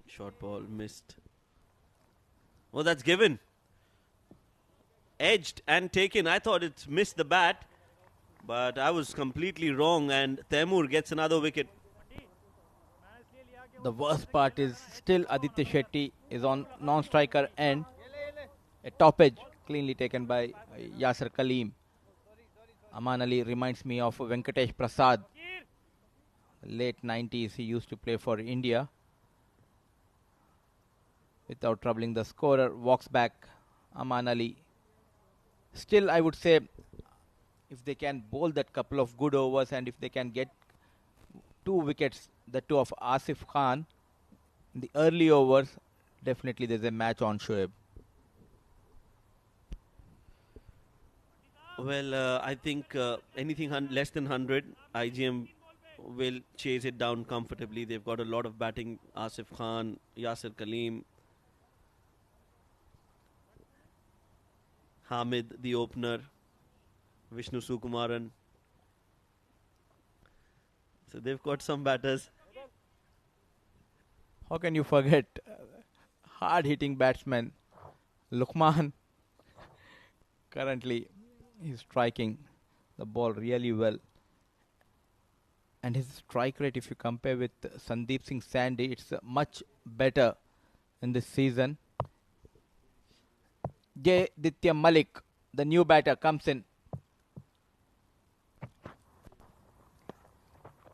Speaker 2: Short ball missed. Oh, that's given. Edged and taken. I thought it missed the bat, but I was completely wrong, and Taimur gets another wicket.
Speaker 1: The worst part is still Aditya Shetty is on non-striker end. A top edge cleanly taken by Yasir Kaleem. Aman Ali reminds me of Venkatesh Prasad. Late 90s, he used to play for India. Without troubling the scorer, walks back Aman Ali. Still, I would say, if they can bowl that couple of good overs and if they can get 2 wickets, the 2 of Asif Khan, in the early overs, definitely there's a match on Shoaib.
Speaker 2: Well, I think anything less than 100, IGM will chase it down comfortably. They've got a lot of batting. Asif Khan, Yasir Kaleem, Hamid, the opener, Vishnu Sukumaran. So they've got some batters.
Speaker 1: How can you forget hard-hitting batsman Luqman? Currently, he's striking the ball really well. And his strike rate, if you compare with Sandeep Singh Sandy, it's much better in this season. Ditya Malik, the new batter, comes in.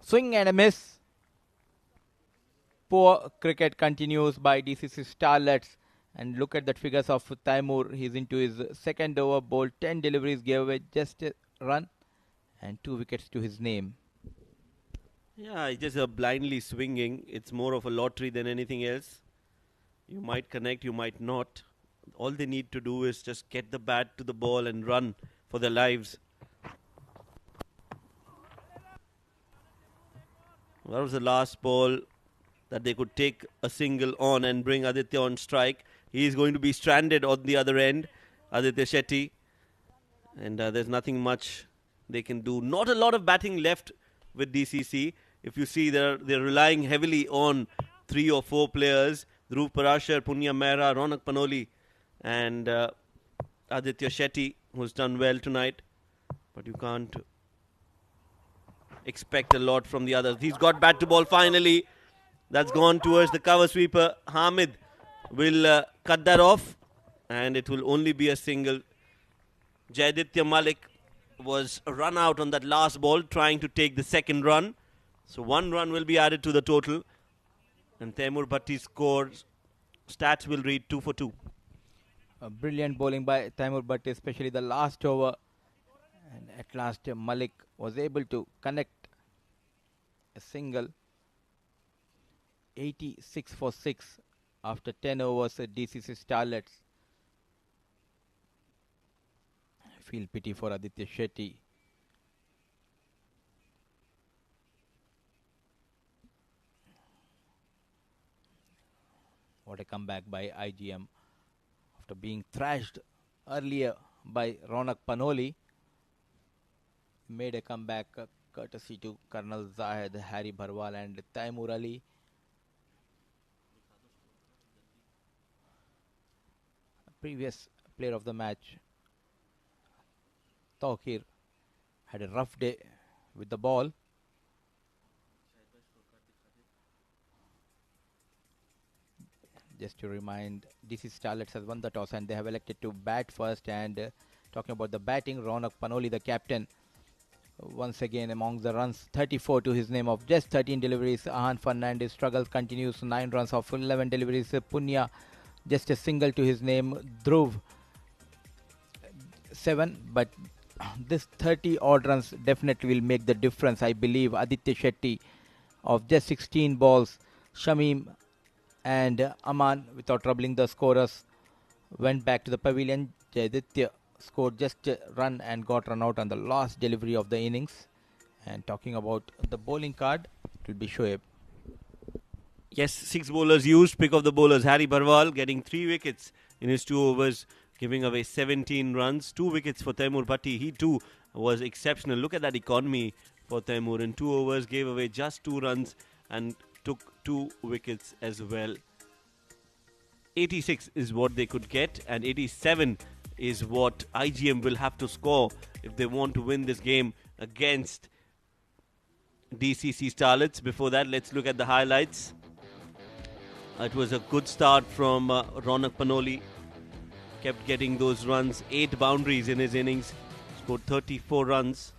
Speaker 1: Swing and a miss. Poor cricket continues by DCC Starlets. And look at the figures of Taimur. He's into his second over, bowled 10 deliveries, gave away just a run and 2 wickets to his name.
Speaker 2: Yeah, it's just blindly swinging. It's more of a lottery than anything else. You might connect, you might not. All they need to do is just get the bat to the ball and run for their lives. That was the last ball that they could take a single on and bring Aditya on strike. He is going to be stranded on the other end, Aditya Shetty. And there's nothing much they can do. Not a lot of batting left with DCC. If you see, they're relying heavily on 3 or 4 players. Dhruv Parashar, Punya Mehra, Ronak Panoli and Aditya Shetty, who's done well tonight. But you can't expect a lot from the others. He's got bat to ball finally. That's gone towards the cover sweeper. Hamid will cut that off and it will only be a single. Jayaditya Malik was run out on that last ball trying to take the second run. So 1 run will be added to the total. And Taimur Bhatti's scores, stats will read 2 for 2.
Speaker 1: A brilliant bowling by Taimur Bhatti, especially the last over. And at last Malik was able to connect a single. 86 for 6 after 10 overs at DCC Starlets. I feel pity for Aditya Shetty. What a comeback by IGM after being thrashed earlier by Ronak Panoli. Made a comeback courtesy to Colonel Zahid, Harry Bharwal and Taimur Ali. Previous player of the match, Tawqir, had a rough day with the ball. Just to remind, DC Starlets has won the toss and they have elected to bat first. And talking about the batting, Ronak Panoli, the captain, once again among the runs, 34 to his name of just 13 deliveries. Ahan Fernandez struggles continues, 9 runs of 11 deliveries. Punya, just a single to his name. Dhruv, 7. But this 30 odd runs definitely will make the difference. I believe Aditya Shetty of just 16 balls, Shamim and Aman, without troubling the scorers, went back to the pavilion. Jayaditya scored just a run and got run out on the last delivery of the innings. And talking about the bowling card, it will be Shoaib.
Speaker 2: Yes, 6 bowlers used. Pick of the bowlers, Harry Barwal getting 3 wickets in his 2 overs, giving away 17 runs. 2 wickets for Taimur Bhatti. He too was exceptional. Look at that economy for Taimur. In 2 overs, gave away just 2 runs and took 2 wickets as well. 86 is what they could get, and 87 is what IGM will have to score if they want to win this game against DCC Starlets. Before that, let's look at the highlights. It was a good start from Ronak Panoli. Kept getting those runs, 8 boundaries in his innings, scored 34 runs,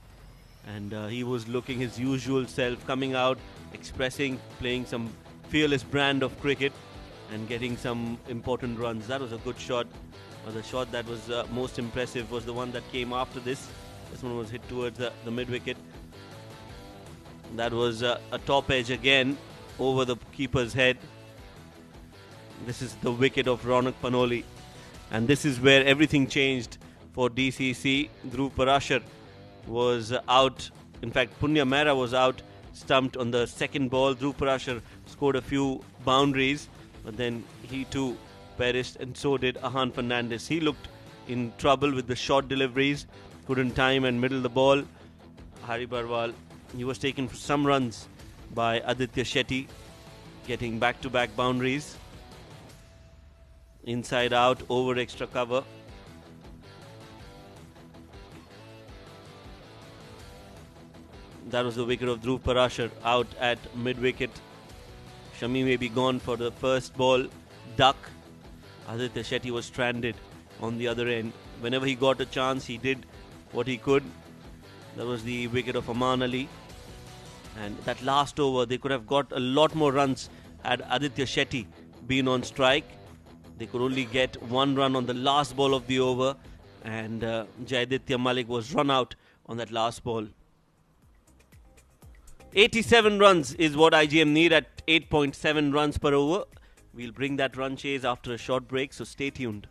Speaker 2: and he was looking his usual self, coming out, expressing, playing some fearless brand of cricket and getting some important runs. That was a good shot. The shot that was most impressive was the one that came after this. This one was hit towards the mid-wicket. That was a top edge again over the keeper's head. This is the wicket of Ronak Panoli. And this is where everything changed for DCC. Dhruv Parashar was out. In fact, Punya Mehra was out, stumped on the second ball. Dhruv Parashar scored a few boundaries, but then he too perished, and so did Ahan Fernandez. He looked in trouble with the short deliveries, couldn't time and middle the ball. Hari Barwal, he was taken for some runs by Aditya Shetty, getting back-to-back boundaries. Inside out, over extra cover. That was the wicket of Dhruv Parashar, out at mid-wicket. Shami may be gone for the first ball. Duck. Aditya Shetty was stranded on the other end. Whenever he got a chance, he did what he could. That was the wicket of Aman Ali. And that last over, they could have got a lot more runs had Aditya Shetty been on strike. They could only get 1 run on the last ball of the over, and Jayaditya Malik was run out on that last ball. 87 runs is what IGM need at 8.7 runs per over. We'll bring that run chase after a short break, so stay tuned.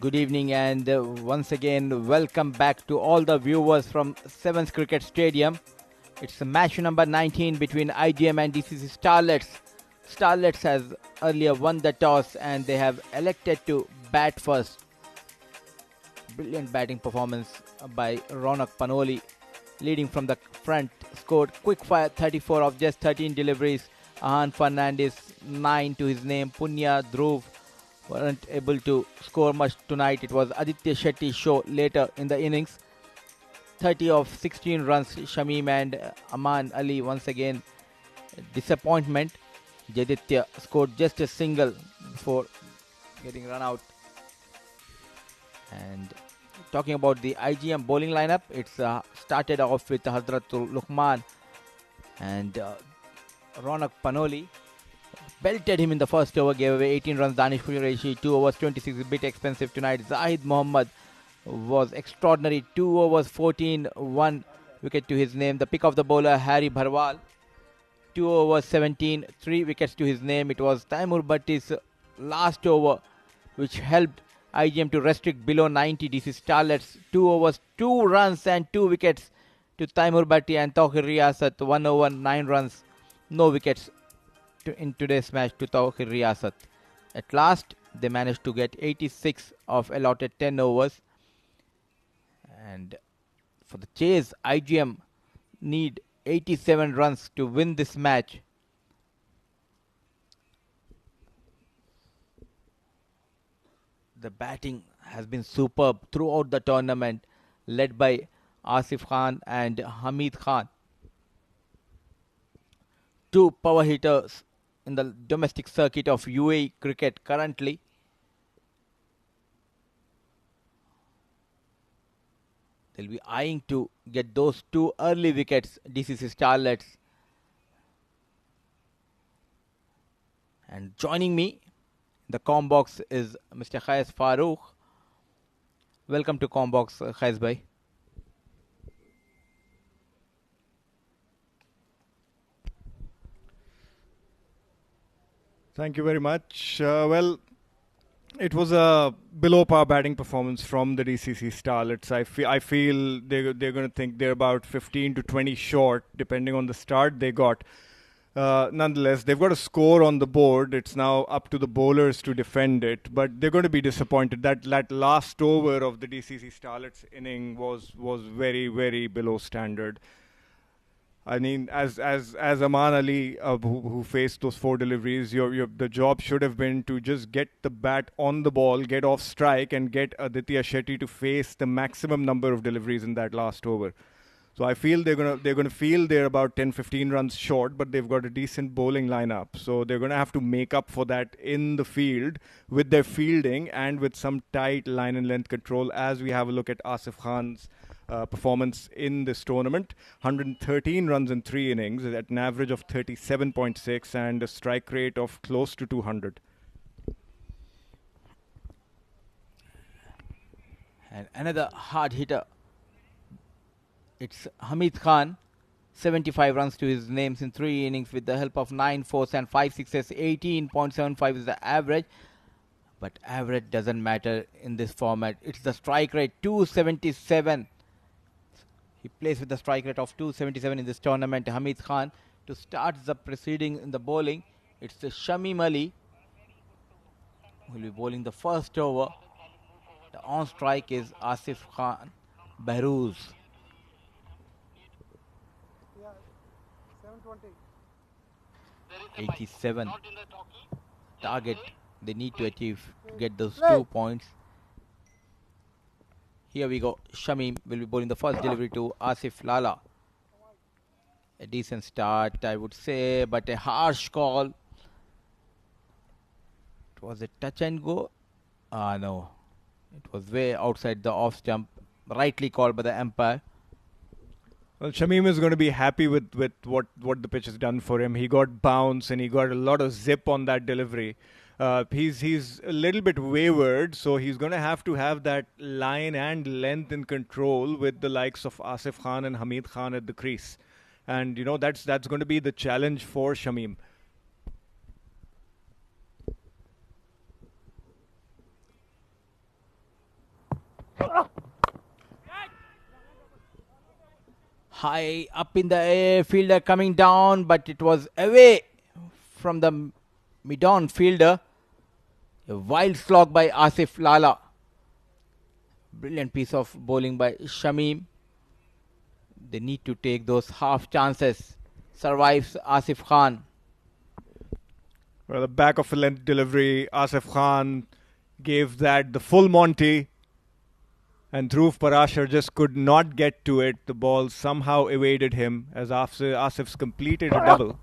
Speaker 1: Good evening and once again welcome back to all the viewers from 7th Cricket Stadium. It's match number 19 between IGM and DCC Starlets. Starlets has earlier won the toss and they have elected to bat first. Brilliant batting performance by Ronak Panoli, leading from the front, scored quick fire 34 of just 13 deliveries. Ahan Fernandez 9 to his name. Punya Dhruv weren't able to score much tonight. It was Aditya Shetty's show later in the innings. 30 of 16 runs. Shamim and Aman Ali once again disappointment. Jaditya scored just a single before getting run out. And talking about the IGM bowling lineup, it's started off with Hazratul Luqman and Ronak Panoli belted him in the first over, gave away 18 runs. Danish Qureshi, 2 overs 26, a bit expensive tonight. Zahid Mohammad was extraordinary, 2 overs 14, 1 wicket to his name. The pick of the bowler, Harry Bharwal, 2 overs 17, 3 wickets to his name. It was Taimur Bhatti's last over which helped IGM to restrict below 90. DC Starlets, 2 overs, 2 runs and 2 wickets to Taimur Bhatti and Tawqir Riyasat, 1 over, 9 runs, no wickets in today's match to Tawqir Riyasat. At last, they managed to get 86 of allotted 10 overs. And for the chase, IGM need 87 runs to win this match. The batting has been superb throughout the tournament, led by Asif Khan and Hamid Khan. 2 power hitters in the domestic circuit of UAE cricket currently. They'll be eyeing to get those 2 early wickets, DCC Starlets. And joining me in the comm box is Mr. Khais Farooq. Welcome to comm box, Khais bhai.
Speaker 5: Thank you very much. Well, it was a below par batting performance from the DCC Starlets. I feel they're going to think they're about 15 to 20 short, depending on the start they got. Nonetheless, they've got a score on the board. It's now up to the bowlers to defend it, but they're going to be disappointed. That last over of the DCC Starlets inning was very, very below standard. I mean, as Aman Ali, who faced those 4 deliveries, the job should have been to just get the bat on the ball, get off strike, and get Aditya Shetty to face the maximum number of deliveries in that last over. So I feel they're gonna feel they're about 10-15 runs short, but they've got a decent bowling lineup. So they're gonna have to make up for that in the field with their fielding and with some tight line and length control. As we have a look at Asif Khan's performance in this tournament, 113 runs in 3 innings at an average of 37.6 and a strike rate of close to 200.
Speaker 1: And another hard hitter, it's Hamid Khan, 75 runs to his names in 3 innings with the help of 9 fours and 5 sixes. 18.75 is the average. But average doesn't matter in this format. It's the strike rate, 277. He plays with the strike rate of 277 in this tournament. Hamid Khan to start the proceeding in the bowling. It's the Shamim Ali who will be bowling the first over. The on strike is Asif Khan Behrouz. 87 target they need to achieve to get those 2 points. Here we go. Shamim will be bowling the first delivery to Asif Lala. A decent start, I would say, but a harsh call. It was a touch and go. No. It was way outside the off stump. Rightly called by the umpire.
Speaker 5: Well, Shamim is going to be happy with what the pitch has done for him. He got bounce and he got a lot of zip on that delivery. He's a little bit wayward, so he's going to have that line and length in control with the likes of Asif Khan and Hamid Khan at the crease. And, you know, that's going to be the challenge for Shamim.
Speaker 1: High up in the air, fielder coming down, but it was away from the mid-on fielder. A wild slog by Asif Lala. Brilliant piece of bowling by Shamim. They need to take those half chances. Survives Asif Khan.
Speaker 5: Well, the back of the length delivery, Asif Khan gave that the full Monty. And Dhruv Parashar just could not get to it. The ball somehow evaded him as Asif's completed a double.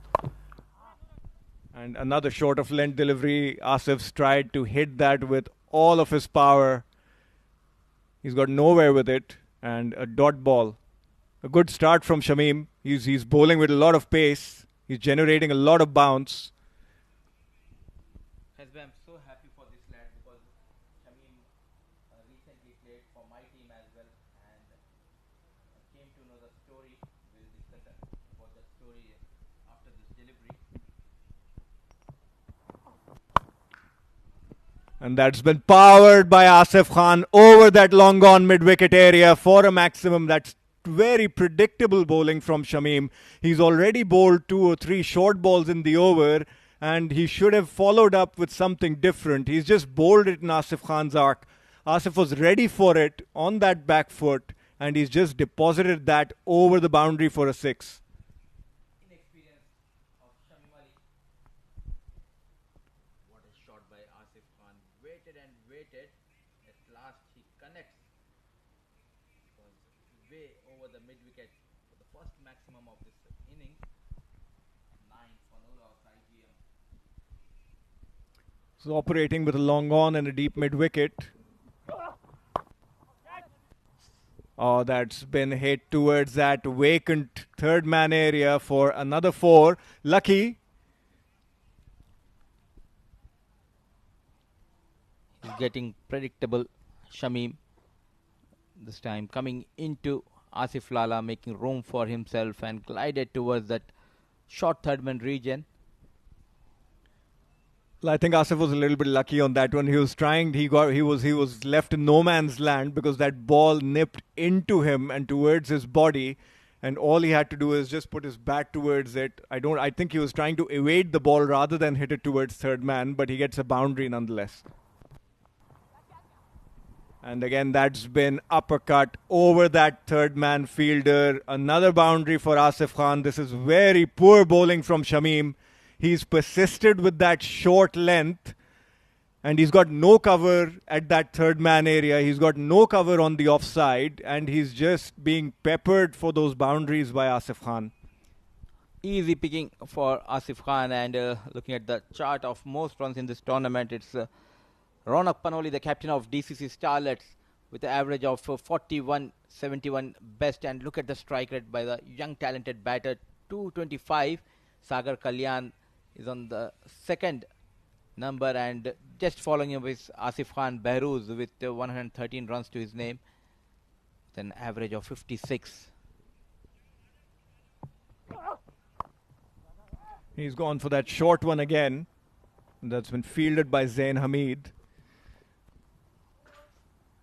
Speaker 5: And another short of length delivery. Asif's tried to hit that with all of his power. He's got nowhere with it. And a dot ball. A good start from Shamim. He's bowling with a lot of pace. He's generating a lot of bounce.
Speaker 1: I'm so happy for this lad because Shamim recently played for my team as well and came to know the story. We'll discuss about the story after this delivery.
Speaker 5: And that's been powered by Asif Khan over that long gone mid-wicket area for a maximum. That's very predictable bowling from Shamim. He's already bowled 2 or 3 short balls in the over. And he should have followed up with something different. He's just bowled it in Asif Khan's arc. Asif was ready for it on that back foot. And he's just deposited that over the boundary for a 6.
Speaker 1: Inexperience of Shamim Ali. What a shot by Asif Khan. Waited and waited. At last he connects. It was way over the mid-wicket for the first maximum of this innings. 9 for no loss, IGM.
Speaker 5: So operating with a long on and a deep mid-wicket. Oh, that's been hit towards that vacant third man area for another 4. Lucky.
Speaker 1: He's getting predictable. Shamim this time coming into Asif Lala, making room for himself and glided towards that short third man region.
Speaker 5: Well, I think Asif was a little bit lucky on that one. He was trying. He was left in no man's land because that ball nipped into him and towards his body, and all he had to do is just put his bat towards it. I think he was trying to evade the ball rather than hit it towards third man, but he gets a boundary nonetheless. And again, that's been uppercut over that third man fielder. Another boundary for Asif Khan. This is very poor bowling from Shamim. He's persisted with that short length and he's got no cover at that third man area. He's got no cover on the offside and he's just being peppered for those boundaries by Asif Khan.
Speaker 1: Easy picking for Asif Khan, and looking at the chart of most runs in this tournament, it's Ronak Panoli, the captain of DCC Starlets, with an average of 41-71 best. And look at the strike rate by the young talented batter, 225. Sagar Kalyan is on the second number, and just following him is Asif Khan Behrooz with 113 runs to his name, with an average of 56.
Speaker 5: He's gone for that short one again. That's been fielded by Zain Hamid.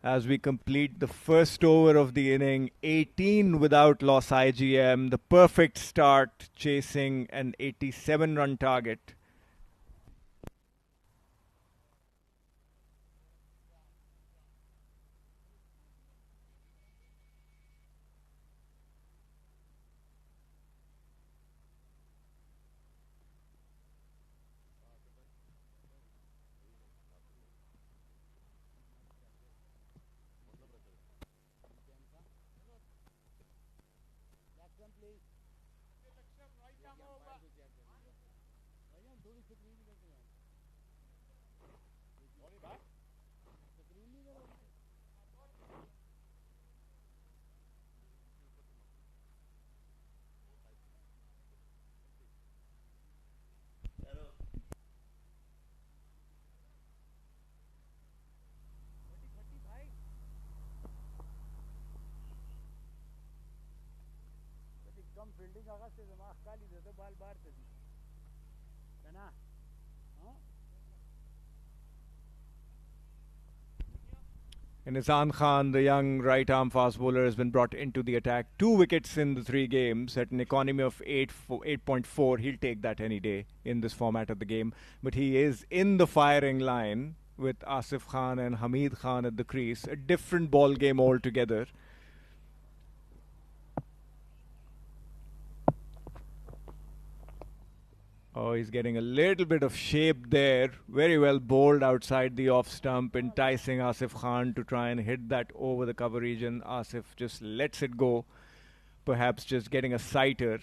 Speaker 5: As we complete the first over of the inning, 18 without loss IGM, the perfect start chasing an 87-run target. And Izan Khan, the young right-arm fast bowler, has been brought into the attack. 2 wickets in the 3 games at an economy of 8.4. He'll take that any day in this format of the game. But he is in the firing line with Asif Khan and Hamid Khan at the crease. A different ball game altogether. Oh, he's getting a little bit of shape there. Very well bowled outside the off stump, enticing Asif Khan to try and hit that over the cover region. Asif just lets it go, perhaps just getting a sighter.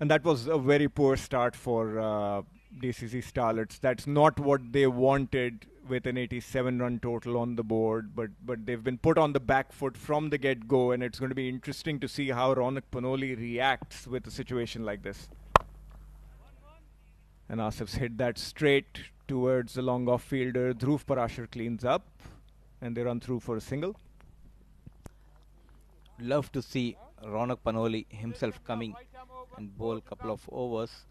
Speaker 5: And that was a very poor start for DCC Starlets. That's not what they wanted with an 87-run total on the board, but they've been put on the back foot from the get-go, and it's going to be interesting to see how Ronak Panoli reacts with a situation like this. And Asif's hit that straight towards the long off-fielder. Dhruv Parashar cleans up, and they run through for a single.
Speaker 1: Love to see Ronak Panoli himself coming and bowl a couple of overs,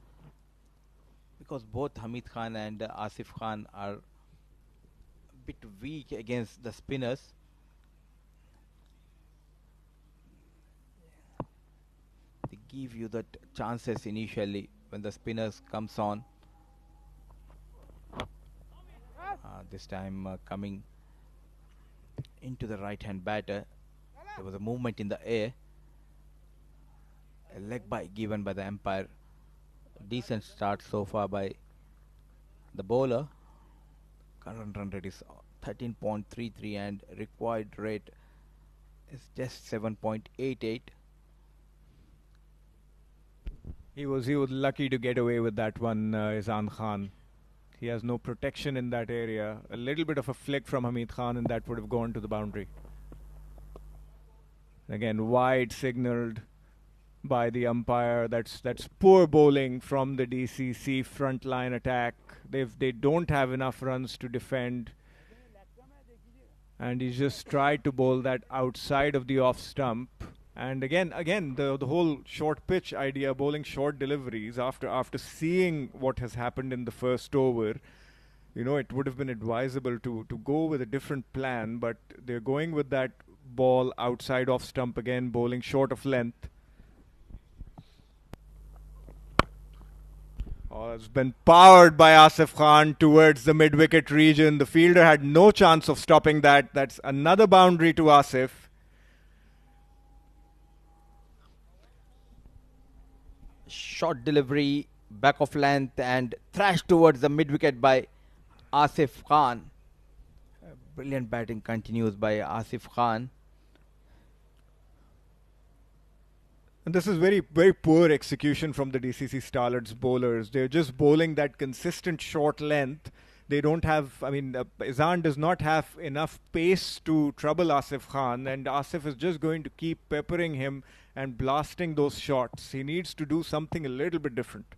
Speaker 1: because both Hamid Khan and Asif Khan are a bit weak against the spinners. They give you that chances initially when the spinners comes on. This time coming into the right hand batter. There was a movement in the air. A leg bite given by the umpire. Decent start so far by the bowler. Current run rate is 13.33 and required rate is just 7.88.
Speaker 5: He was lucky to get away with that one, Izan Khan. He has no protection in that area. A little bit of a flick from Hamid Khan and that would have gone to the boundary. Again, wide signalled by the umpire. That's poor bowling from the DCC front line attack. They don't have enough runs to defend, and he's just tried to bowl that outside of the off stump. And again the whole short pitch idea, bowling short deliveries after seeing what has happened in the first over, you know, it would have been advisable to go with a different plan, but they're going with that ball outside off stump again, bowling short of length. Oh, it's been powered by Asif Khan towards the mid-wicket region. The fielder had no chance of stopping that. That's another boundary to Asif.
Speaker 1: Short delivery, back of length and thrashed towards the mid-wicket by Asif Khan. Brilliant batting continues by Asif Khan.
Speaker 5: And this is very, very poor execution from the DCC Starlets bowlers. They're just bowling that consistent short length. They don't have, Izan does not have enough pace to trouble Asif Khan, and Asif is just going to keep peppering him and blasting those shots. He needs to do something a little bit different.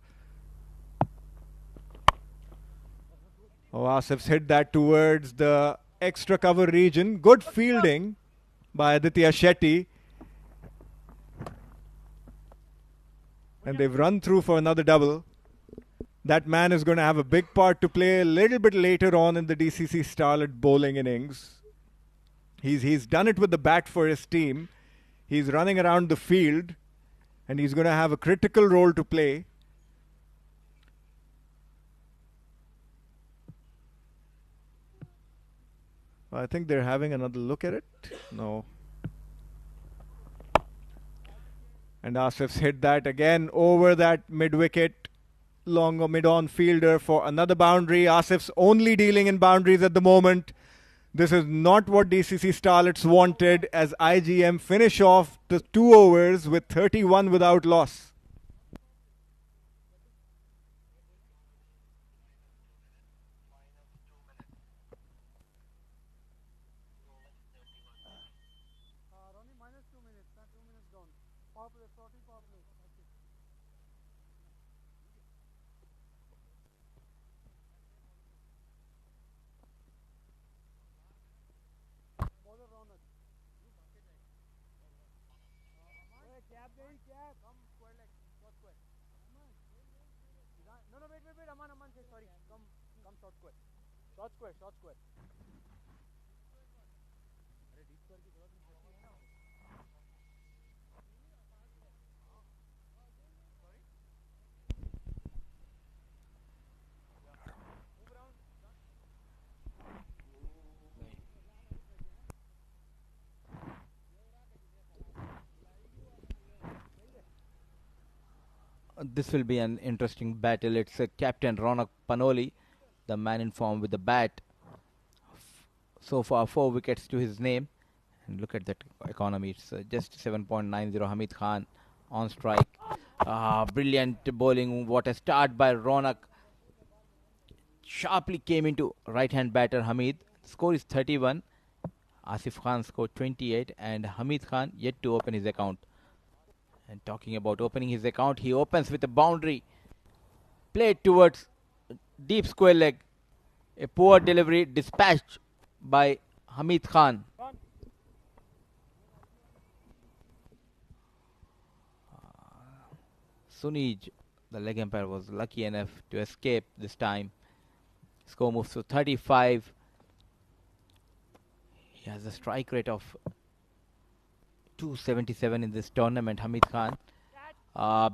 Speaker 5: Oh, Asif's hit that towards the extra cover region. Good fielding by Aditya Shetty. And they've run through for another double. That man is going to have a big part to play a little bit later on in the DCC Starlet bowling innings. He's done it with the bat for his team. He's running around the field, and he's going to have a critical role to play. I think they're having another look at it. No. And Asif's hit that again over that mid-wicket, long or mid-on fielder for another boundary. Asif's only dealing in boundaries at the moment. This is not what DCC Starlets wanted, as IGM finish off the 2 overs with 31 without loss.
Speaker 6: Come short square. Short square, short square.
Speaker 1: This will be an interesting battle. It's Captain Ronak Panoli, the man in form with the bat. So far, 4 wickets to his name. And look at that economy. It's just 7.90. Hamid Khan on strike. Brilliant bowling. What a start by Ronak. Sharply came into right-hand batter Hamid. Score is 31. Asif Khan scored 28. And Hamid Khan yet to open his account. And talking about opening his account, he opens with a boundary. Played towards deep square leg. A poor delivery dispatched by Hamid Khan. Sunij, the leg umpire, was lucky enough to escape this time. Score moves to 35. He has a strike rate of 277 in this tournament, Hamid Khan.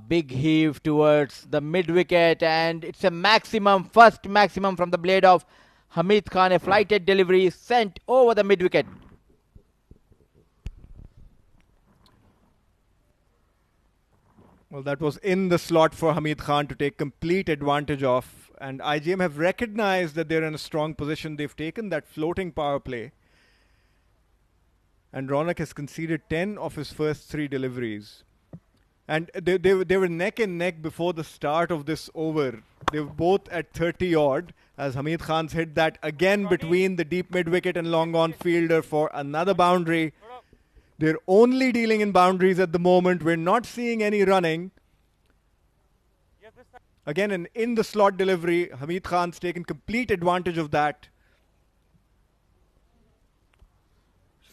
Speaker 1: Big heave towards the mid wicket, and it's a maximum, first maximum from the blade of Hamid Khan. A flighted delivery sent over the mid wicket.
Speaker 5: Well, that was in the slot for Hamid Khan to take complete advantage of. And IGM have recognized that they're in a strong position. They've taken that floating power play. And Ronak has conceded 10 of his first 3 deliveries. And they were neck and neck before the start of this over. They were both at 30 odd as Hamid Khan's hit that again between the deep mid wicket and long on fielder for another boundary. They're only dealing in boundaries at the moment. We're not seeing any running. Again, an in the slot delivery. Hamid Khan's taken complete advantage of that.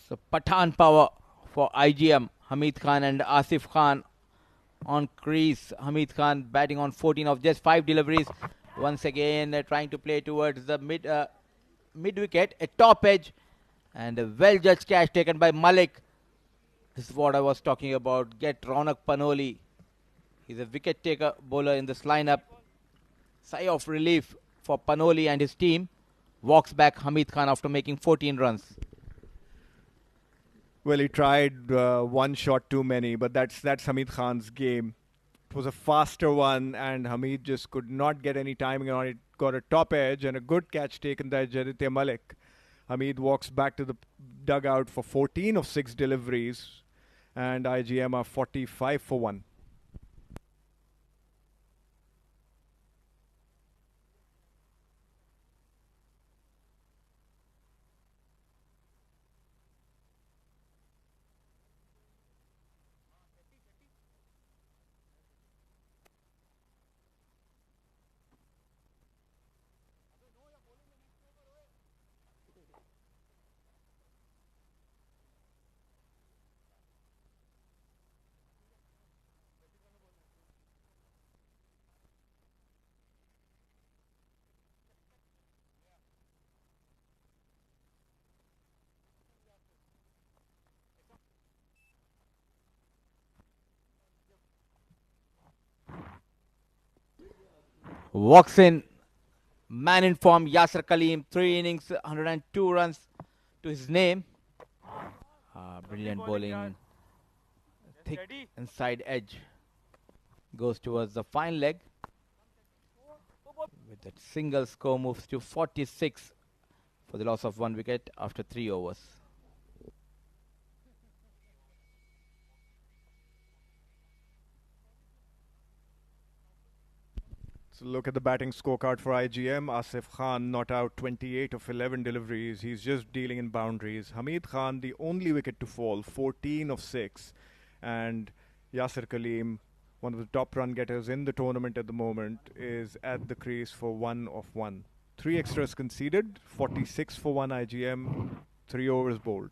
Speaker 1: So Pathan power for IGM. Hamid Khan and Asif Khan on crease. Hamid Khan batting on 14 of just 5 deliveries. Once again trying to play towards the mid wicket. A top edge and a well judged catch taken by Malik. This is what I was talking about. Get Ronak Panoli. He's a wicket taker bowler in this lineup. Sigh of relief for Panoli and his team. Walks back Hamid Khan after making 14 runs.
Speaker 5: Well, he tried one shot too many, but that's Hamid Khan's game. It was a faster one, and Hamid just could not get any timing on it. Got a top edge and a good catch taken by Jaditya Malik. Hamid walks back to the dugout for 14 of 6 deliveries, and IGM are 45 for 1.
Speaker 1: Walks in, man in form, Yasir Kaleem, 3 innings, 102 runs to his name. Brilliant bowling, thick inside edge, goes towards the fine leg. With that single, score moves to 46 for the loss of 1 wicket after 3 overs.
Speaker 5: So look at the batting scorecard for IGM. Asif Khan not out 28 of 11 deliveries. He's just dealing in boundaries. Hamid Khan, the only wicket to fall, 14 of 6. And Yasir Kaleem, one of the top run getters in the tournament at the moment, is at the crease for 1 of 1. 3 extras conceded, 46 for 1 IGM, 3 overs bowled.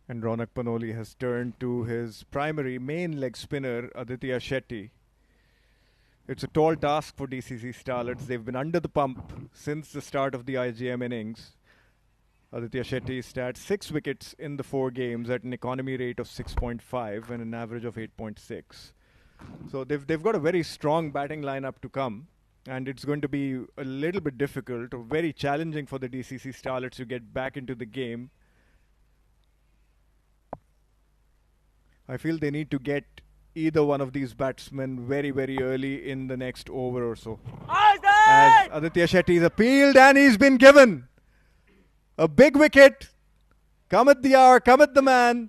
Speaker 5: And Ronak Panoli has turned to his primary main leg spinner, Aditya Shetty. It's a tall task for DCC Starlets. They've been under the pump since the start of the IGM innings. Aditya Shetty's stats 6 wickets in the 4 games at an economy rate of 6.5 and an average of 8.6. So they've got a very strong batting lineup to come, and it's going to be a little bit difficult or very challenging for the DCC Starlets to get back into the game. I feel they need to get either one of these batsmen very, very early in the next over or so. As Aditya Shetty is appealed and he's been given a big wicket. Cometh the hour, cometh the man.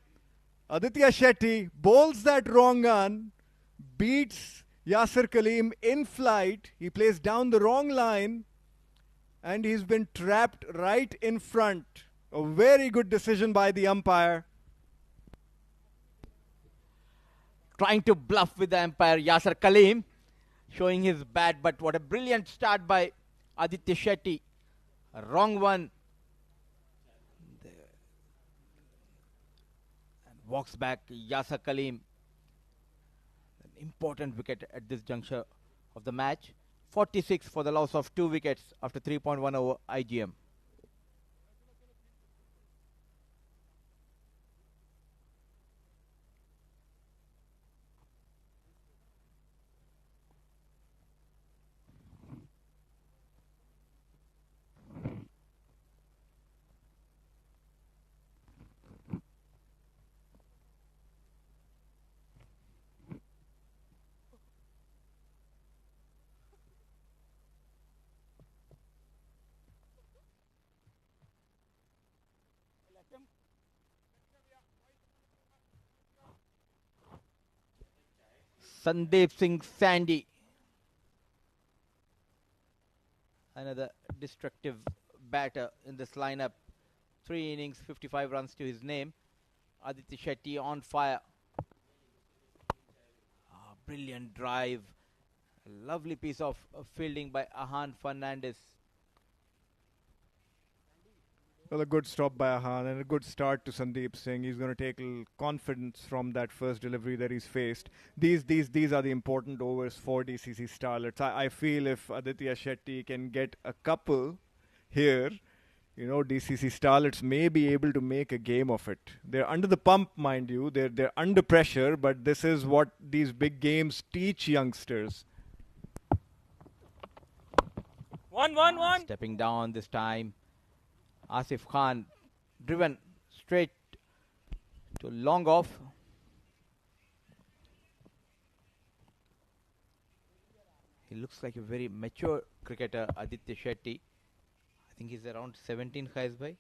Speaker 5: Aditya Shetty bowls that wrong gun, beats Yasir Kaleem in flight. He plays down the wrong line and he's been trapped right in front. A very good decision by the umpire.
Speaker 1: Trying to bluff with the umpire, Yasir Kaleem, showing his bat, but what a brilliant start by Aditya Shetty. A wrong one. And walks back Yasir Kaleem. An important wicket at this juncture of the match. 46 for the loss of 2 wickets after 3.1 over IGM. Sandeep Singh Sandy. Another destructive batter in this lineup. 3 innings, 55 runs to his name. Aditya Shetty on fire. Brilliant drive. A lovely piece of fielding by Ahan Fernandez.
Speaker 5: Well, a good stop by Ahan and a good start to Sandeep Singh. He's going to take confidence from that first delivery that he's faced. These are the important overs for DCC Starlets. I feel if Aditya Shetty can get a couple here, DCC Starlets may be able to make a game of it. They're under the pump, mind you. They're under pressure, but this is what these big games teach youngsters.
Speaker 6: 1-1-1.
Speaker 1: Stepping down this time. Asif Khan driven straight to long off. He looks like a very mature cricketer, Aditya Shetty. I think he's around 17, Khais bhai.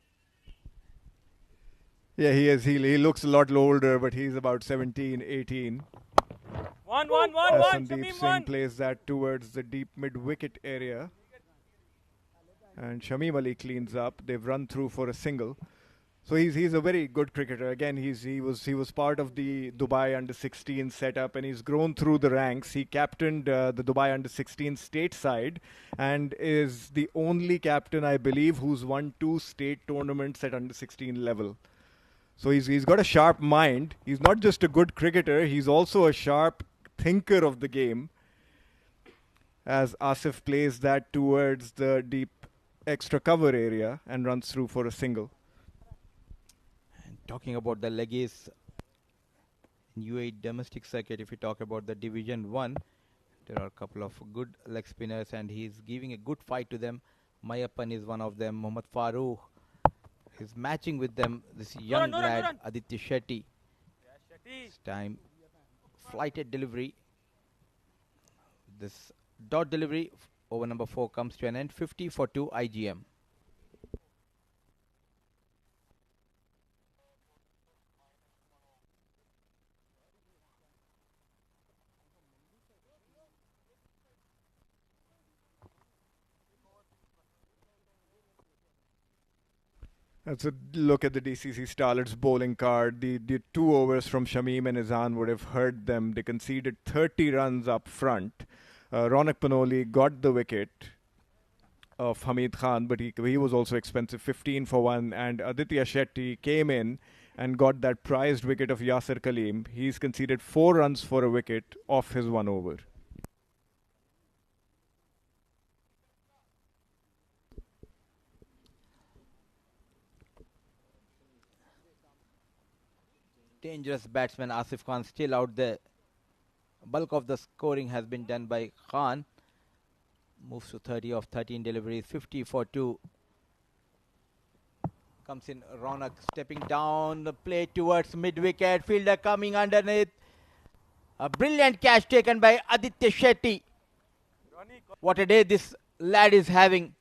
Speaker 5: Yeah, he is. He looks a lot older, but he's about 17, 18.
Speaker 6: 1-1-1-1.
Speaker 5: Sandeep Singh plays that towards the deep mid-wicket area. And Shamim Ali cleans up. They've run through for a single. So he's a very good cricketer. Again, he was part of the Dubai Under-16 setup, and he's grown through the ranks. He captained the Dubai Under-16 state side and is the only captain, I believe, who's won 2 state tournaments at Under-16 level. So he's got a sharp mind. He's not just a good cricketer, he's also a sharp thinker of the game. As Asif plays that towards the deep extra cover area and runs through for a single.
Speaker 1: And talking about the leggies in UAE domestic circuit, if you talk about the Division 1, there are a couple of good leg spinners and he's giving a good fight to them. Mayappan is one of them. Mohammad Farooq is matching with them. This young lad, Aditya Shetty. This time, flighted delivery. This dot delivery, over number 4 comes to an end. 50 for 2 IGM.
Speaker 5: Let's look at the DCC Starlets bowling card. The 2 overs from Shamim and Izan would have hurt them. They conceded 30 runs up front. Ronak Panoli got the wicket. of Hamid Khan, but he was also expensive, 15 for 1. And Aditya Shetty came in and got that prized wicket of Yasir Kaleem. He's conceded 4 runs for a wicket off his 1 over.
Speaker 1: Dangerous batsman Asif Khan still out there. Bulk of the scoring has been done by Khan. Moves to 30 of 13 deliveries, 50 for 2. Comes in Ronak stepping down, the play towards mid-wicket, fielder coming underneath. A brilliant catch taken by Aditya Shetty. What a day this lad is having.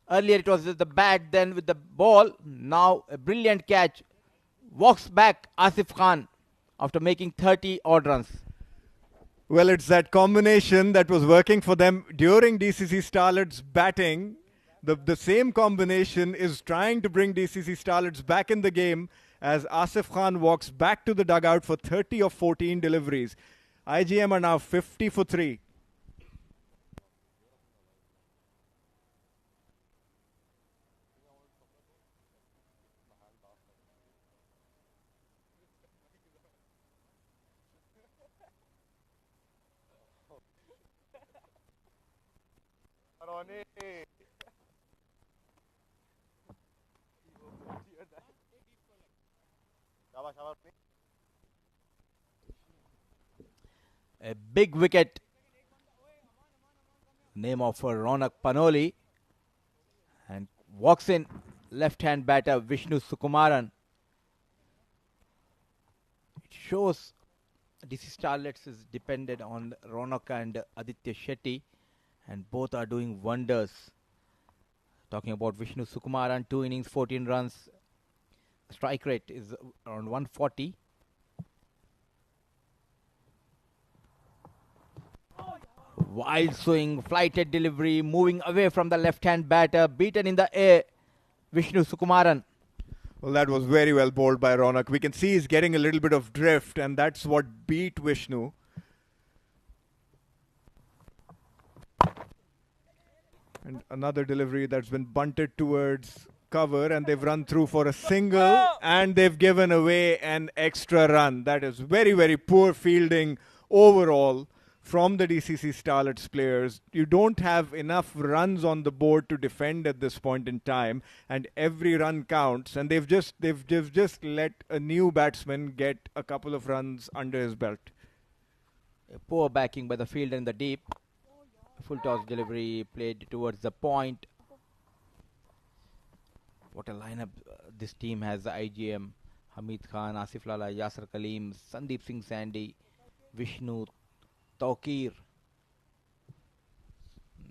Speaker 1: Earlier it was with the bat, then with the ball. Now a brilliant catch. Walks back Asif Khan after making 30 odd runs.
Speaker 5: Well, it's that combination that was working for them during DCC Starlets batting. The same combination is trying to bring DCC Starlets back in the game as Asif Khan walks back to the dugout for 30 of 14 deliveries. IGM are now 50 for 3.
Speaker 1: A big wicket. Name of Ronak Panoli. And walks in left-hand batter Vishnu Sukumaran. It shows DC Starlets is dependent on Ronak and Aditya Shetty. And both are doing wonders. Talking about Vishnu Sukumaran, 2 innings, 14 runs. Strike rate is around 140. Wild swing, flighted delivery, moving away from the left-hand batter, beaten in the air, Vishnu Sukumaran.
Speaker 5: Well, that was very well bowled by Ronak. We can see he's getting a little bit of drift, and that's what beat Vishnu. And another delivery that's been bunted towards cover, and they've run through for a single, and they've given away an extra run. That is very, very poor fielding overall from the DCC Starlets players. You don't have enough runs on the board to defend at this point in time, and every run counts. And they've just let a new batsman get a couple of runs under his belt.
Speaker 1: A poor backing by the fielder in the deep. Full toss delivery played towards the point. What a lineup this team has. IGM, Hamid Khan, Asif Lala, Yasir Kaleem, Sandeep Singh Sandy, Vishnu, Tawqir.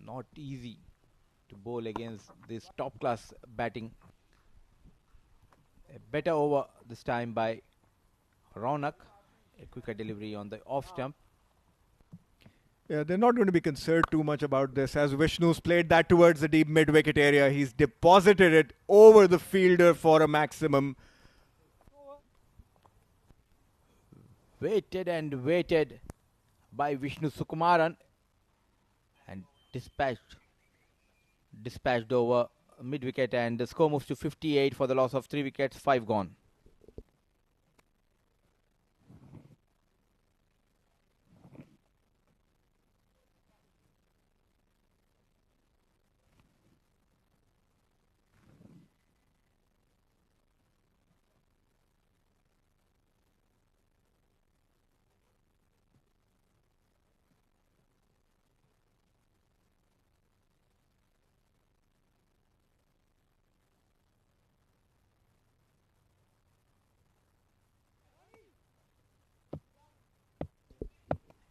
Speaker 1: Not easy to bowl against this top class batting. A better over this time by Ronak. A quicker delivery on the off stump.
Speaker 5: Yeah, they're not going to be concerned too much about this, as Vishnu's played that towards the deep mid-wicket area. He's deposited it over the fielder for a maximum.
Speaker 1: Waited and waited by Vishnu Sukumaran and dispatched over mid-wicket, and the score moves to 58 for the loss of 3 wickets, 5 gone.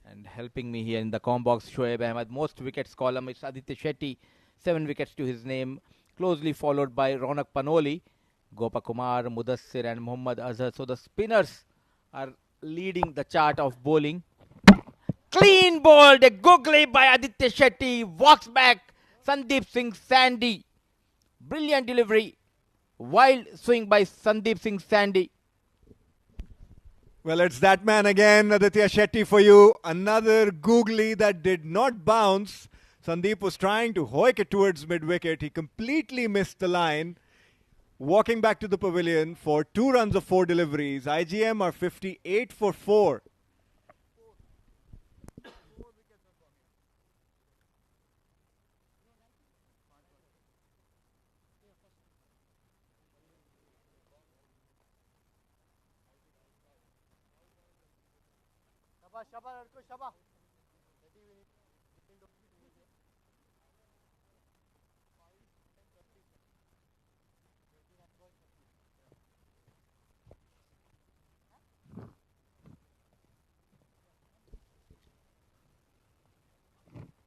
Speaker 1: And helping me here in the com box, Shoaib Ahmed. Most wickets column is Aditya Shetty, 7 wickets to his name, closely followed by Ronak Panoli, Gopakumar, Mudassir and Muhammad Azhar. So the spinners are leading the chart of bowling. Clean bowled, a googly by Aditya Shetty, walks back Sandeep Singh Sandy. Brilliant delivery, wild swing by Sandeep Singh Sandy.
Speaker 5: Well, it's that man again, Aditya Shetty for you. Another googly that did not bounce. Sandeep was trying to hoik it towards mid-wicket. He completely missed the line. Walking back to the pavilion for 2 runs of 4 deliveries. IGM are 58 for 4.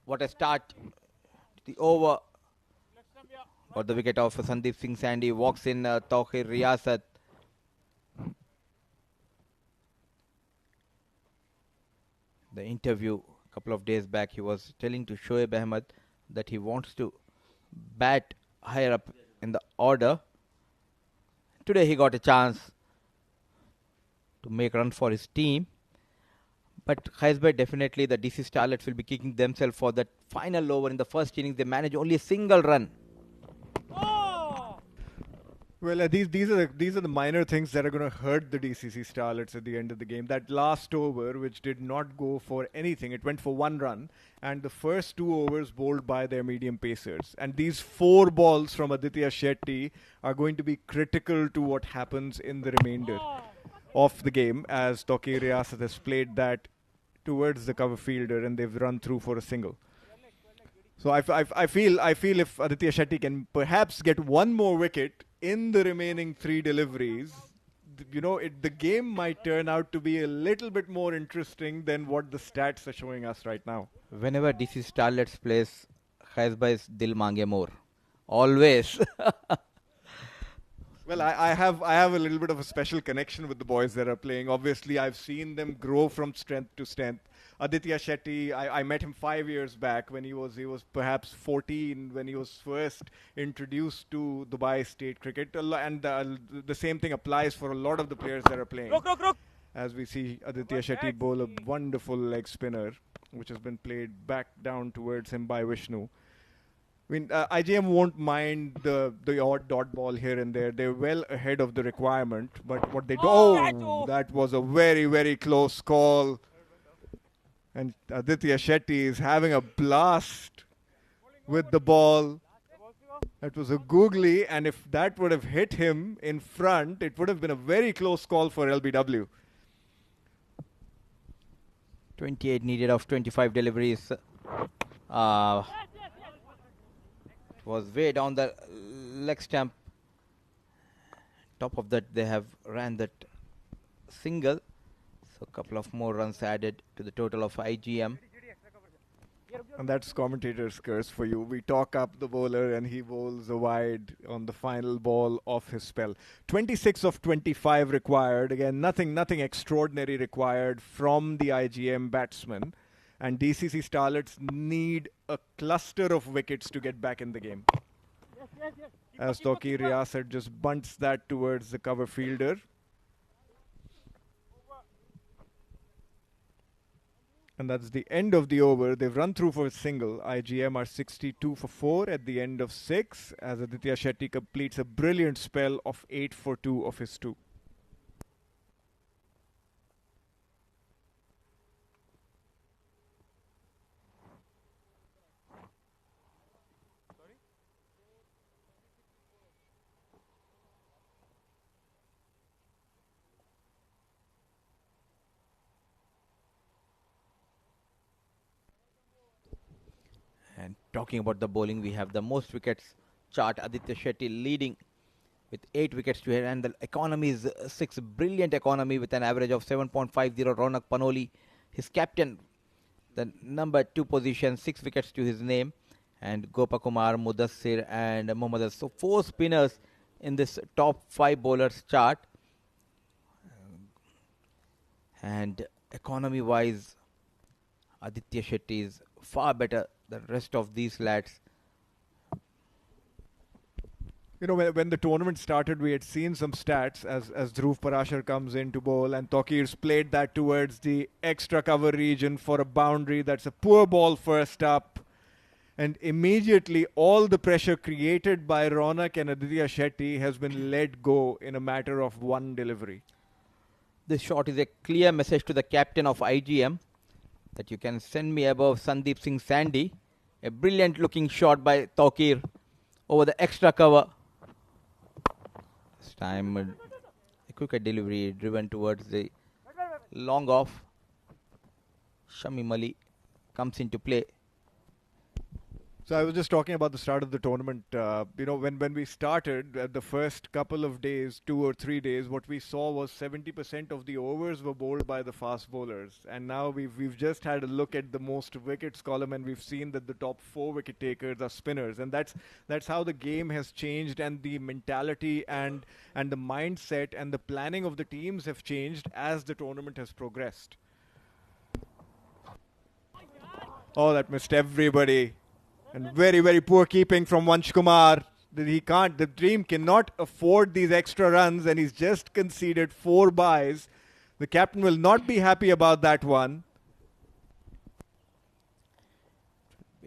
Speaker 1: What a start to the over. Got the wicket of Sandeep Singh Sandy. Walks in Tawqir Riyasat. The interview a couple of days back, he was telling to Shoaib Ahmed that he wants to bat higher up in the order. Today he got a chance to make run for his team. But Khaisbai, definitely the DC Starlets will be kicking themselves for that final over. In the first innings, they managed only a single run.
Speaker 5: Well, these are the minor things that are going to hurt the DCC Starlets at the end of the game. That last over, which did not go for anything, it went for 1 run, and the first 2 overs bowled by their medium pacers. And these 4 balls from Aditya Shetty are going to be critical to what happens in the remainder of the game, as Tawqir Riyasat has played that towards the cover fielder, and they've run through for a single. So I feel if Aditya Shetty can perhaps get 1 more wicket in the remaining 3 deliveries, the game might turn out to be a little bit more interesting than what the stats are showing us right now.
Speaker 1: Whenever DC Starlets plays, Khaisbai's Dil Mange More. Always.
Speaker 5: Well, I have a little bit of a special connection with the boys that are playing. Obviously, I've seen them grow from strength to strength. Aditya Shetty, I met him 5 years back when he was perhaps 14 when he was first introduced to Dubai State Cricket, and the same thing applies for a lot of the players that are playing. As we see Aditya Shetty bowl a wonderful leg spinner, which has been played back down towards him by Vishnu. I mean, IGM won't mind the odd dot ball here and there. They're well ahead of the requirement, but what they do... Oh, that was a very, very close call. And Aditya Shetty is having a blast with the ball. That was a googly, and if that would have hit him in front, it would have been a very close call for LBW.
Speaker 1: 28 needed of 25 deliveries. Was way down the leg stump. Top of that, they have ran that single. So a couple of more runs added to the total of IGM.
Speaker 5: And that's commentator's curse for you. We talk up the bowler and he bowls a wide on the final ball of his spell. 26 of 25 required. Again, nothing extraordinary required from the IGM batsman. And DCC Starlets need a cluster of wickets to get back in the game. As Tawqir Riyasat just bunts that towards the cover fielder. And that's the end of the over. They've run through for a single. IGM are 62 for 4 at the end of 6, as Aditya Shetty completes a brilliant spell of 8 for 2 of his 2.
Speaker 1: And talking about the bowling, we have the most wickets chart. Aditya Shetty leading with 8 wickets to head, and the economy is 6. Brilliant economy with an average of 7.50. Ronak Panoli, his captain, the number 2 position, 6 wickets to his name, and Gopakumar, Mudassir, and Mohammad. So 4 spinners in this top 5 bowlers chart. And economy-wise, Aditya Shetty is far better than the rest of these lads.
Speaker 5: You know, when the tournament started, we had seen some stats as Dhruv Parashar comes in to bowl, and Tawqir's played that towards the extra cover region for a boundary. That's a poor ball first up. And immediately, all the pressure created by Ronak and Aditya Shetty has been let go in a matter of one delivery.
Speaker 1: This shot is a clear message to the captain of IGM that you can send me above Sandeep Singh Sandy. A brilliant looking shot by Tokir over the extra cover. This time a quicker delivery driven towards the long off. Shamim Ali comes into play.
Speaker 5: So I was just talking about the start of the tournament. When we started at the first couple of days, 2 or 3 days, what we saw was 70% of the overs were bowled by the fast bowlers. And now we've just had a look at the most wickets column, and we've seen that the top 4 wicket takers are spinners. And that's how the game has changed, and the mentality and the mindset and the planning of the teams have changed as the tournament has progressed. Oh, that missed everybody. And very, very poor keeping from Vansh Kumar. The team cannot afford these extra runs, and he's just conceded 4 byes. The captain will not be happy about that one.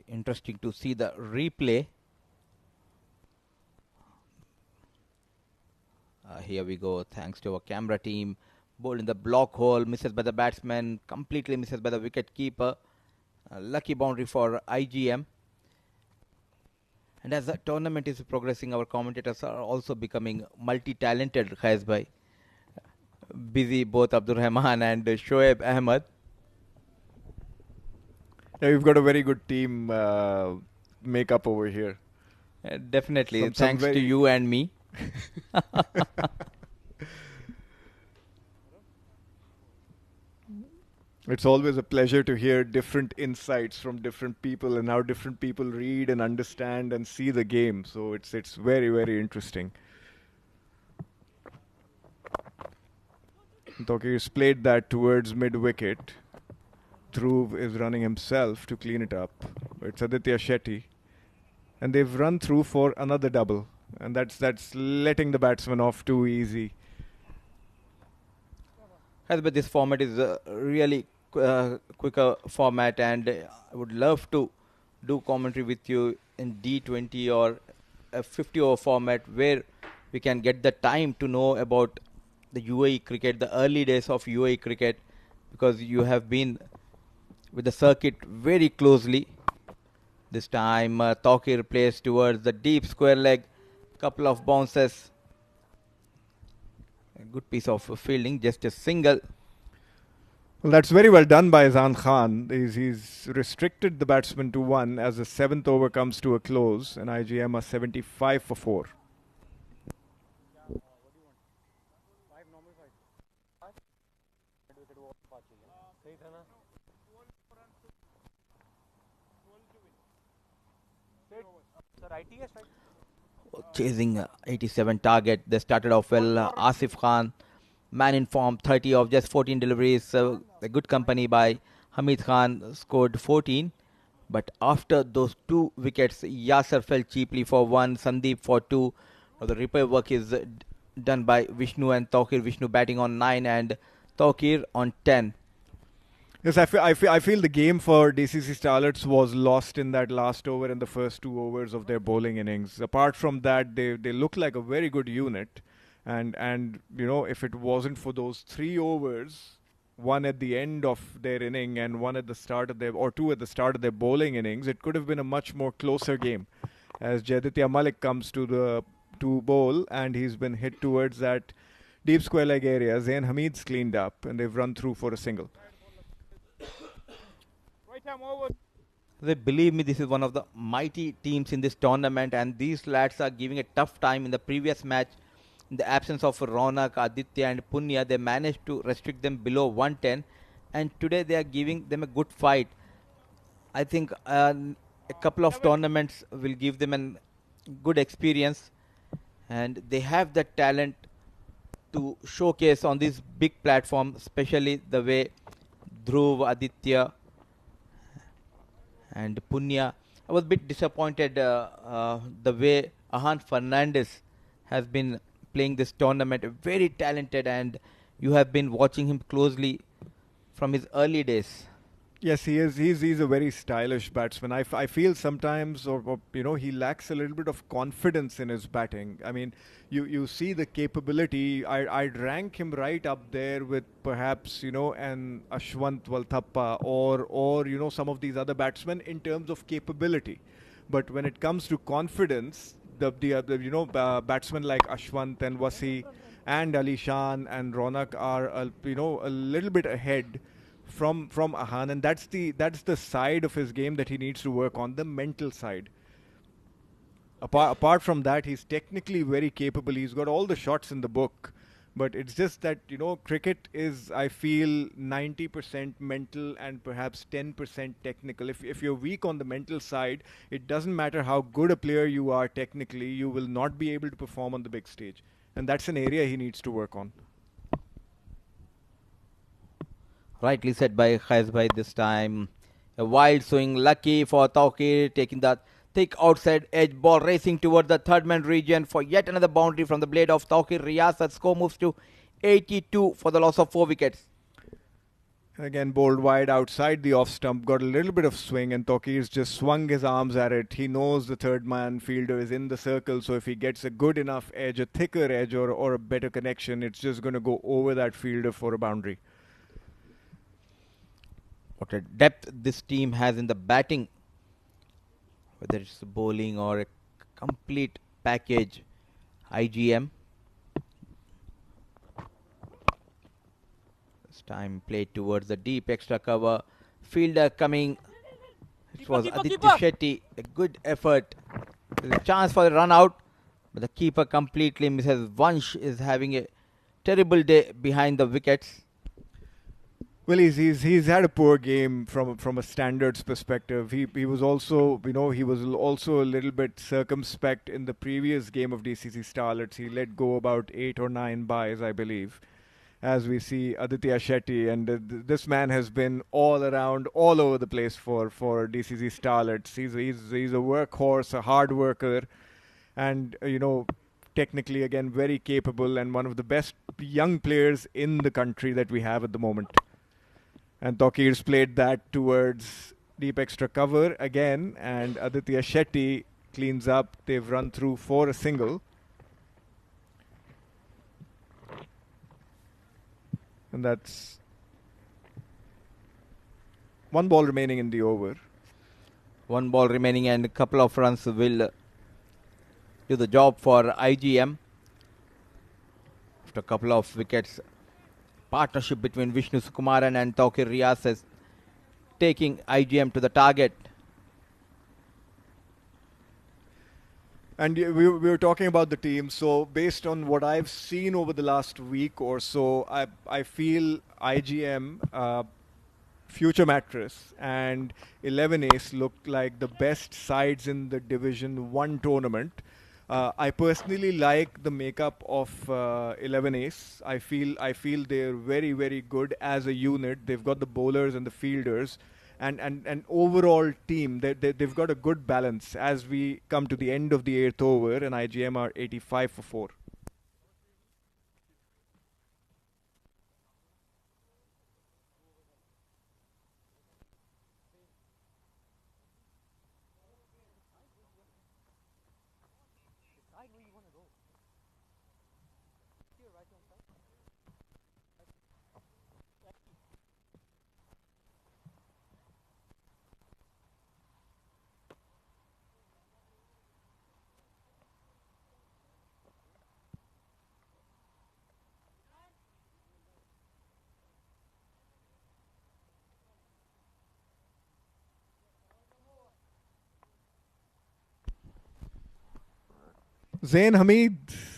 Speaker 1: Interesting to see the replay. Here we go. Thanks to our camera team. Ball in the block hole. Misses by the batsman. Completely misses by the wicket keeper. Lucky boundary for IGM. And as the tournament is progressing, our commentators are also becoming multi-talented, Khayaz busy both Abdur Rahman and Shoaib Ahmed.
Speaker 5: Yeah, we've got a very good team makeup over here.
Speaker 1: Definitely, thanks to you and me.
Speaker 5: It's always a pleasure to hear different insights from different people and how different people read and understand and see the game. So it's very, very interesting. Tokir's played that towards mid-wicket. Dhruv is running himself to clean it up. It's Aditya Shetty. And they've run through for another double. And that's letting the batsman off too easy.
Speaker 1: But this format is really quicker format, and I would love to do commentary with you in D20 or a 50-over format where we can get the time to know about the UAE cricket, the early days of UAE cricket, because you have been with the circuit very closely. This time Tokir plays towards the deep square leg, couple of bounces. A good piece of fielding, just a single.
Speaker 5: Well, that's very well done by Azan Khan. He's restricted the batsman to 1 as the 7th over comes to a close, and IGM are 75 for 4.
Speaker 1: Chasing 87 target. They started off well. Asif Khan, man in form, 30 of just 14 deliveries. A good company by Hamid Khan, scored 14. But after those 2 wickets, Yasser fell cheaply for 1, Sandeep for 2. Now the repair work is done by Vishnu and Tokir. Vishnu batting on 9 and Tokir on 10.
Speaker 5: Yes, I feel the game for DCC Starlets was lost in that last over and the first 2 overs of their bowling innings. Apart from that, they look like a very good unit. And if it wasn't for those 3 overs, 1 at the end of their inning and 1 at the start of or 2 at the start of their bowling innings, it could have been a much more closer game. As Jaditya Malik comes to bowl, and he's been hit towards that deep square leg area. Zain Hamid's cleaned up, and they've run through for a single.
Speaker 1: Believe me, this is one of the mighty teams in this tournament, and these lads are giving a tough time. In the previous match, in the absence of Ronak, Aditya and Punya, they managed to restrict them below 110, and today they are giving them a good fight. I think a couple of tournaments will give them a good experience, and they have the talent to showcase on this big platform, especially the way Dhruv, Aditya and Punya. I was a bit disappointed the way Ahan Fernandez has been playing this tournament. Very talented, and you have been watching him closely from his early days.
Speaker 5: Yes, he is. He's a very stylish batsman. I feel sometimes, or he lacks a little bit of confidence in his batting. I mean, you see the capability. I'd rank him right up there with perhaps an Ashwant Walthappa or some of these other batsmen in terms of capability. But when it comes to confidence, the other batsmen like Ashwant and Wasi and Ali Shan and Ronak are a little bit ahead from Ahan, and that's the side of his game that he needs to work on, the mental side. Apart from that, he's technically very capable. He's got all the shots in the book, but it's just that cricket is, I feel, 90% mental and perhaps 10% technical. If you're weak on the mental side, it doesn't matter how good a player you are technically, you will not be able to perform on the big stage, and that's an area he needs to work on.
Speaker 1: Rightly said by Khais Bhai this time. A wild swing, lucky for Tawqir, taking the thick outside edge ball, racing toward the third man region for yet another boundary from the blade of Tawqir Riyasat. Score moves to 82 for the loss of 4 wickets.
Speaker 5: Again, bowled wide outside the off stump, got a little bit of swing, and Tawqir's just swung his arms at it. He knows the third man fielder is in the circle, so if he gets a good enough edge, a thicker edge, or a better connection, it's just going to go over that fielder for a boundary.
Speaker 1: What a depth this team has in the batting, whether it's bowling or a complete package. IGM. This time played towards the deep extra cover. Fielder coming. It was Aditya Shetty. A good effort. There's a chance for the run out, but the keeper completely misses. Vansh is having a terrible day behind the wickets.
Speaker 5: Well, he's had a poor game from a standards perspective. He was also a little bit circumspect in the previous game of DCC Starlets. He let go about 8 or 9 byes, I believe, as we see Aditya Shetty, and this man has been all around, all over the place for DCC Starlets. He's a workhorse, a hard worker, and technically again very capable and one of the best young players in the country that we have at the moment. And Tawqir's played that towards deep extra cover again, and Aditya Shetty cleans up. They've run through for a single. And that's 1 ball remaining in the over.
Speaker 1: 1 ball remaining and a couple of runs will do the job for IGM. After a couple of wickets, partnership between Vishnu Sukumaran and Tawqir Riyasat taking IGM to the target.
Speaker 5: And we were talking about the team. So based on what I've seen over the last week or so, I feel IGM, Future Mattress and 11 Ace looked like the best sides in the Division 1 tournament. I personally like the makeup of 11 Ace. I feel they're very, very good as a unit. They've got the bowlers and the fielders, and an overall team. They've got a good balance as we come to the end of the 8th over, and IGM are 85 for 4. Zain Hamid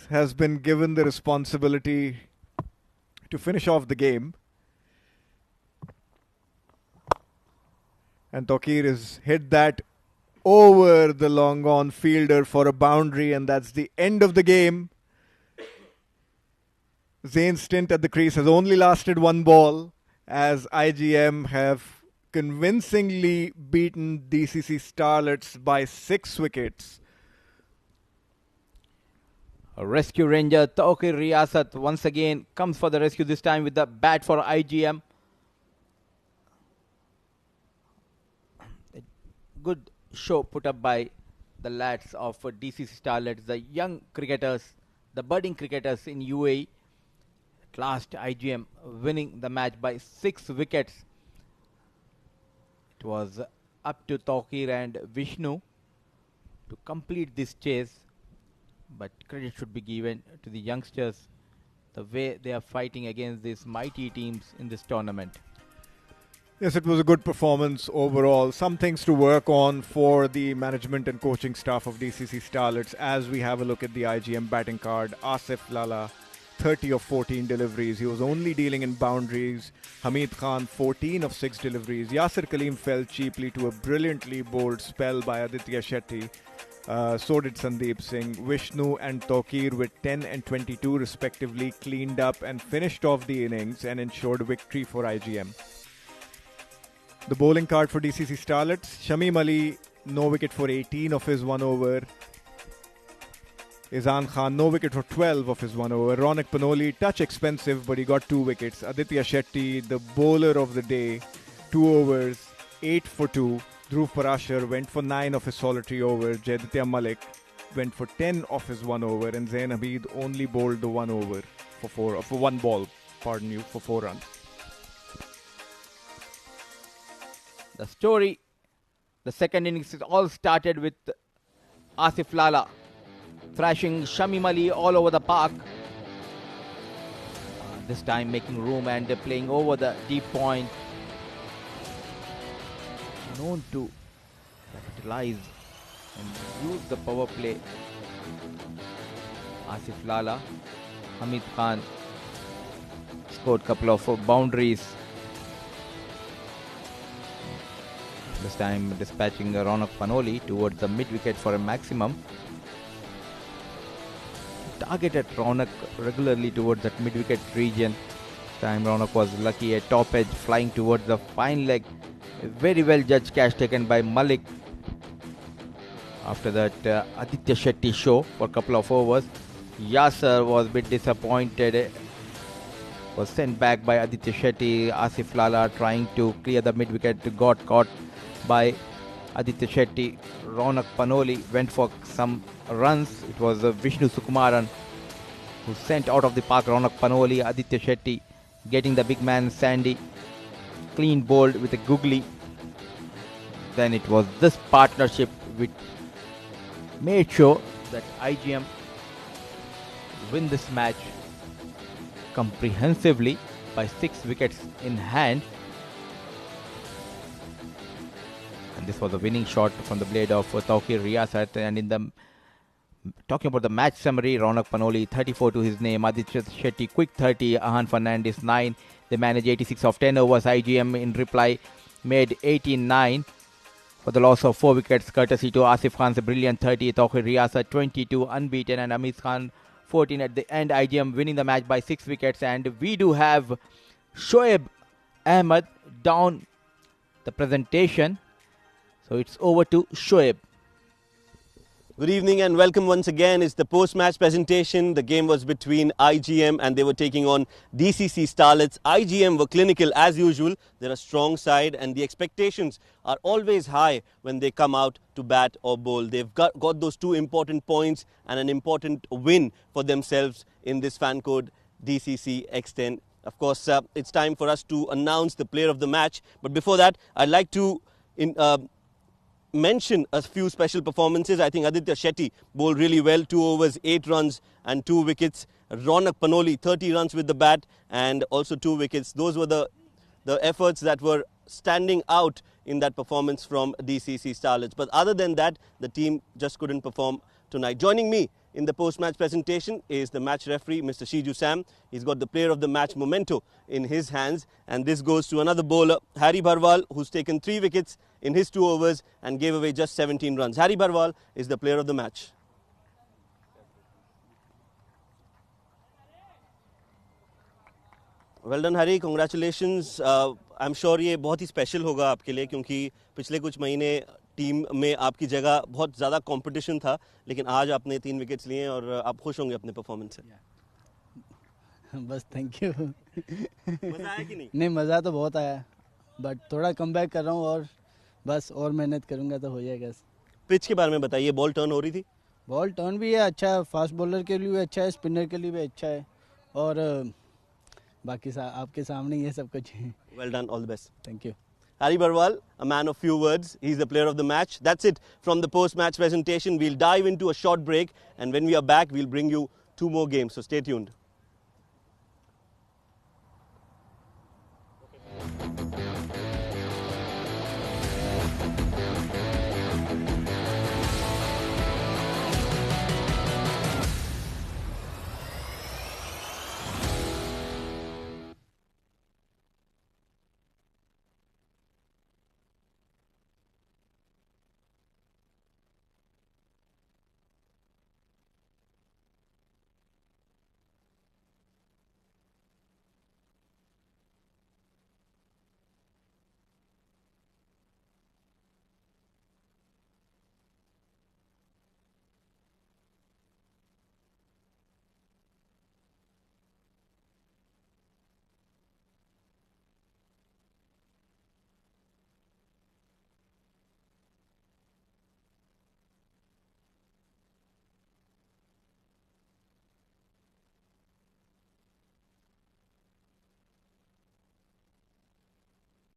Speaker 5: has been given the responsibility to finish off the game. And Tawqir has hit that over the long on fielder for a boundary, and that's the end of the game. Zain's stint at the crease has only lasted 1 ball, as IGM have convincingly beaten DCC Starlets by 6 wickets.
Speaker 1: A rescue ranger Tawqir Riyasat once again comes for the rescue, this time with the bat for IGM. good show put up by the lads of DCC Starlets, the young cricketers, the budding cricketers in UAE. At last, IGM winning the match by 6 wickets. It was up to Tawqir and Vishnu to complete this chase, but credit should be given to the youngsters, the way they are fighting against these mighty teams in this tournament.
Speaker 5: Yes, it was a good performance overall. Some things to work on for the management and coaching staff of DCC Starlets as we have a look at the IGM batting card. Asif Lala, 30 of 14 deliveries. He was only dealing in boundaries. Hamid Khan, 14 of 6 deliveries. Yasir Kaleem fell cheaply to a brilliantly bowled spell by Aditya Shetty. So did Sandeep Singh. Vishnu and Tawqir with 10 and 22 respectively cleaned up and finished off the innings and ensured victory for IGM. The bowling card for DCC Starlets. Shamim Ali, no wicket for 18 of his 1 over. Izan Khan, no wicket for 12 of his 1 over. Ronak Panoli, touch expensive, but he got 2 wickets. Aditya Shetty, the bowler of the day, 2 overs, 8 for 2. Dhruv Parashar went for 9 of his solitary over. Jaditya Malik went for 10 of his 1 over. And Zain Hamid only bowled the 1 over for 1 ball, for 4 runs.
Speaker 1: The story, the second innings, is all started with Asif Lala thrashing Shamim Ali all over the park. This time making room and playing over the deep point. Known to capitalize and use the power play. Asif Lala, Hamid Khan scored a couple of boundaries. This time dispatching Ronak Panoli towards the mid-wicket for a maximum. Targeted Ronak regularly towards that mid-wicket region. This time Ronak was lucky, a top edge flying towards the fine leg. A very well judged catch taken by Malik. After that, Aditya Shetty show for a couple of overs. Yasser was a bit disappointed. Was sent back by Aditya Shetty. Asif Lala trying to clear the mid-wicket, got caught by Aditya Shetty. Ronak Panoli went for some runs. It was Vishnu Sukumaran who sent out of the park Ronak Panoli. Aditya Shetty getting the big man Sandy clean bowled with a googly. Then it was this partnership which made sure that IGM win this match comprehensively by 6 wickets in hand. And this was a winning shot from the blade of Tawqir Riyasat. And in the talking about the match summary, Ronak Panoli 34 to his name, Aditya Shetty quick 30, Ahan Fernandez 9. They managed 86 of 10 overs. IGM in reply made 18-9 for the loss of 4 wickets, courtesy to Asif Khan's brilliant 30, Tawqir Riyasat 22 unbeaten, and Hamid Khan 14 at the end. IGM winning the match by 6 wickets. And we do have Shoaib Ahmed down the presentation. So it's over to Shoaib.
Speaker 2: Good evening and welcome once again. It's the post-match presentation. The game was between IGM and they were taking on DCC Starlets. IGM were clinical as usual. They're a strong side and the expectations are always high when they come out to bat or bowl. They've got those 2 important points and an important win for themselves in this fan code DCC X10. Of course, it's time for us to announce the player of the match. But before that, I'd like to mention a few special performances. I think Aditya Shetty bowled really well, 2 overs, 8 runs and 2 wickets. Ronak Panoli, 30 runs with the bat and also 2 wickets. Those were the efforts that were standing out in that performance from DCC Starlets. But other than that, the team just couldn't perform tonight. Joining me in the post-match presentation is the match referee, Mr. Shiju Sam. He's got the player of the match memento in his hands. And this goes to another bowler, Harry Barwal, who's taken 3 wickets in his 2 overs and gave away just 17 runs. Harry Barwal is the player of the match. Well done, Harry. Congratulations. I'm sure ये बहुत ही special होगा आपके लिए क्योंकि पिछले कुछ महीने team में आपकी जगह बहुत ज़्यादा कंपटीशन था, लेकिन आज आपने 3 विकेट्स लिए और आप खुश होंगे अपने परफॉर्मेंस से.
Speaker 7: बस थैंक यू.
Speaker 2: मज़ा आया कि नहीं?
Speaker 7: नहीं, मज़ा तो बहुत आया, बट थोड़ा कम बैक कर रहा हूँ और बस और मेहनत करूंगा तो हो जाएगा।
Speaker 2: पिच के बारे में बताइए, बॉल टर्न हो रही थी?
Speaker 7: बॉल टर्न भी है, अच्छा है, फास्ट बॉलर के लिए भी अच्छा है, स्पिनर के लिए भी अच्छा है, और बाकी आपके सामने ये सब कुछ है।
Speaker 2: Well done, all the best.
Speaker 7: Thank you.
Speaker 2: Harry Barwal, a man of few words. He's the player of the match. That's it from the post-match presentation. We'll dive into a short break, and when we are back, we'll bring you 2 more games. So stay tuned.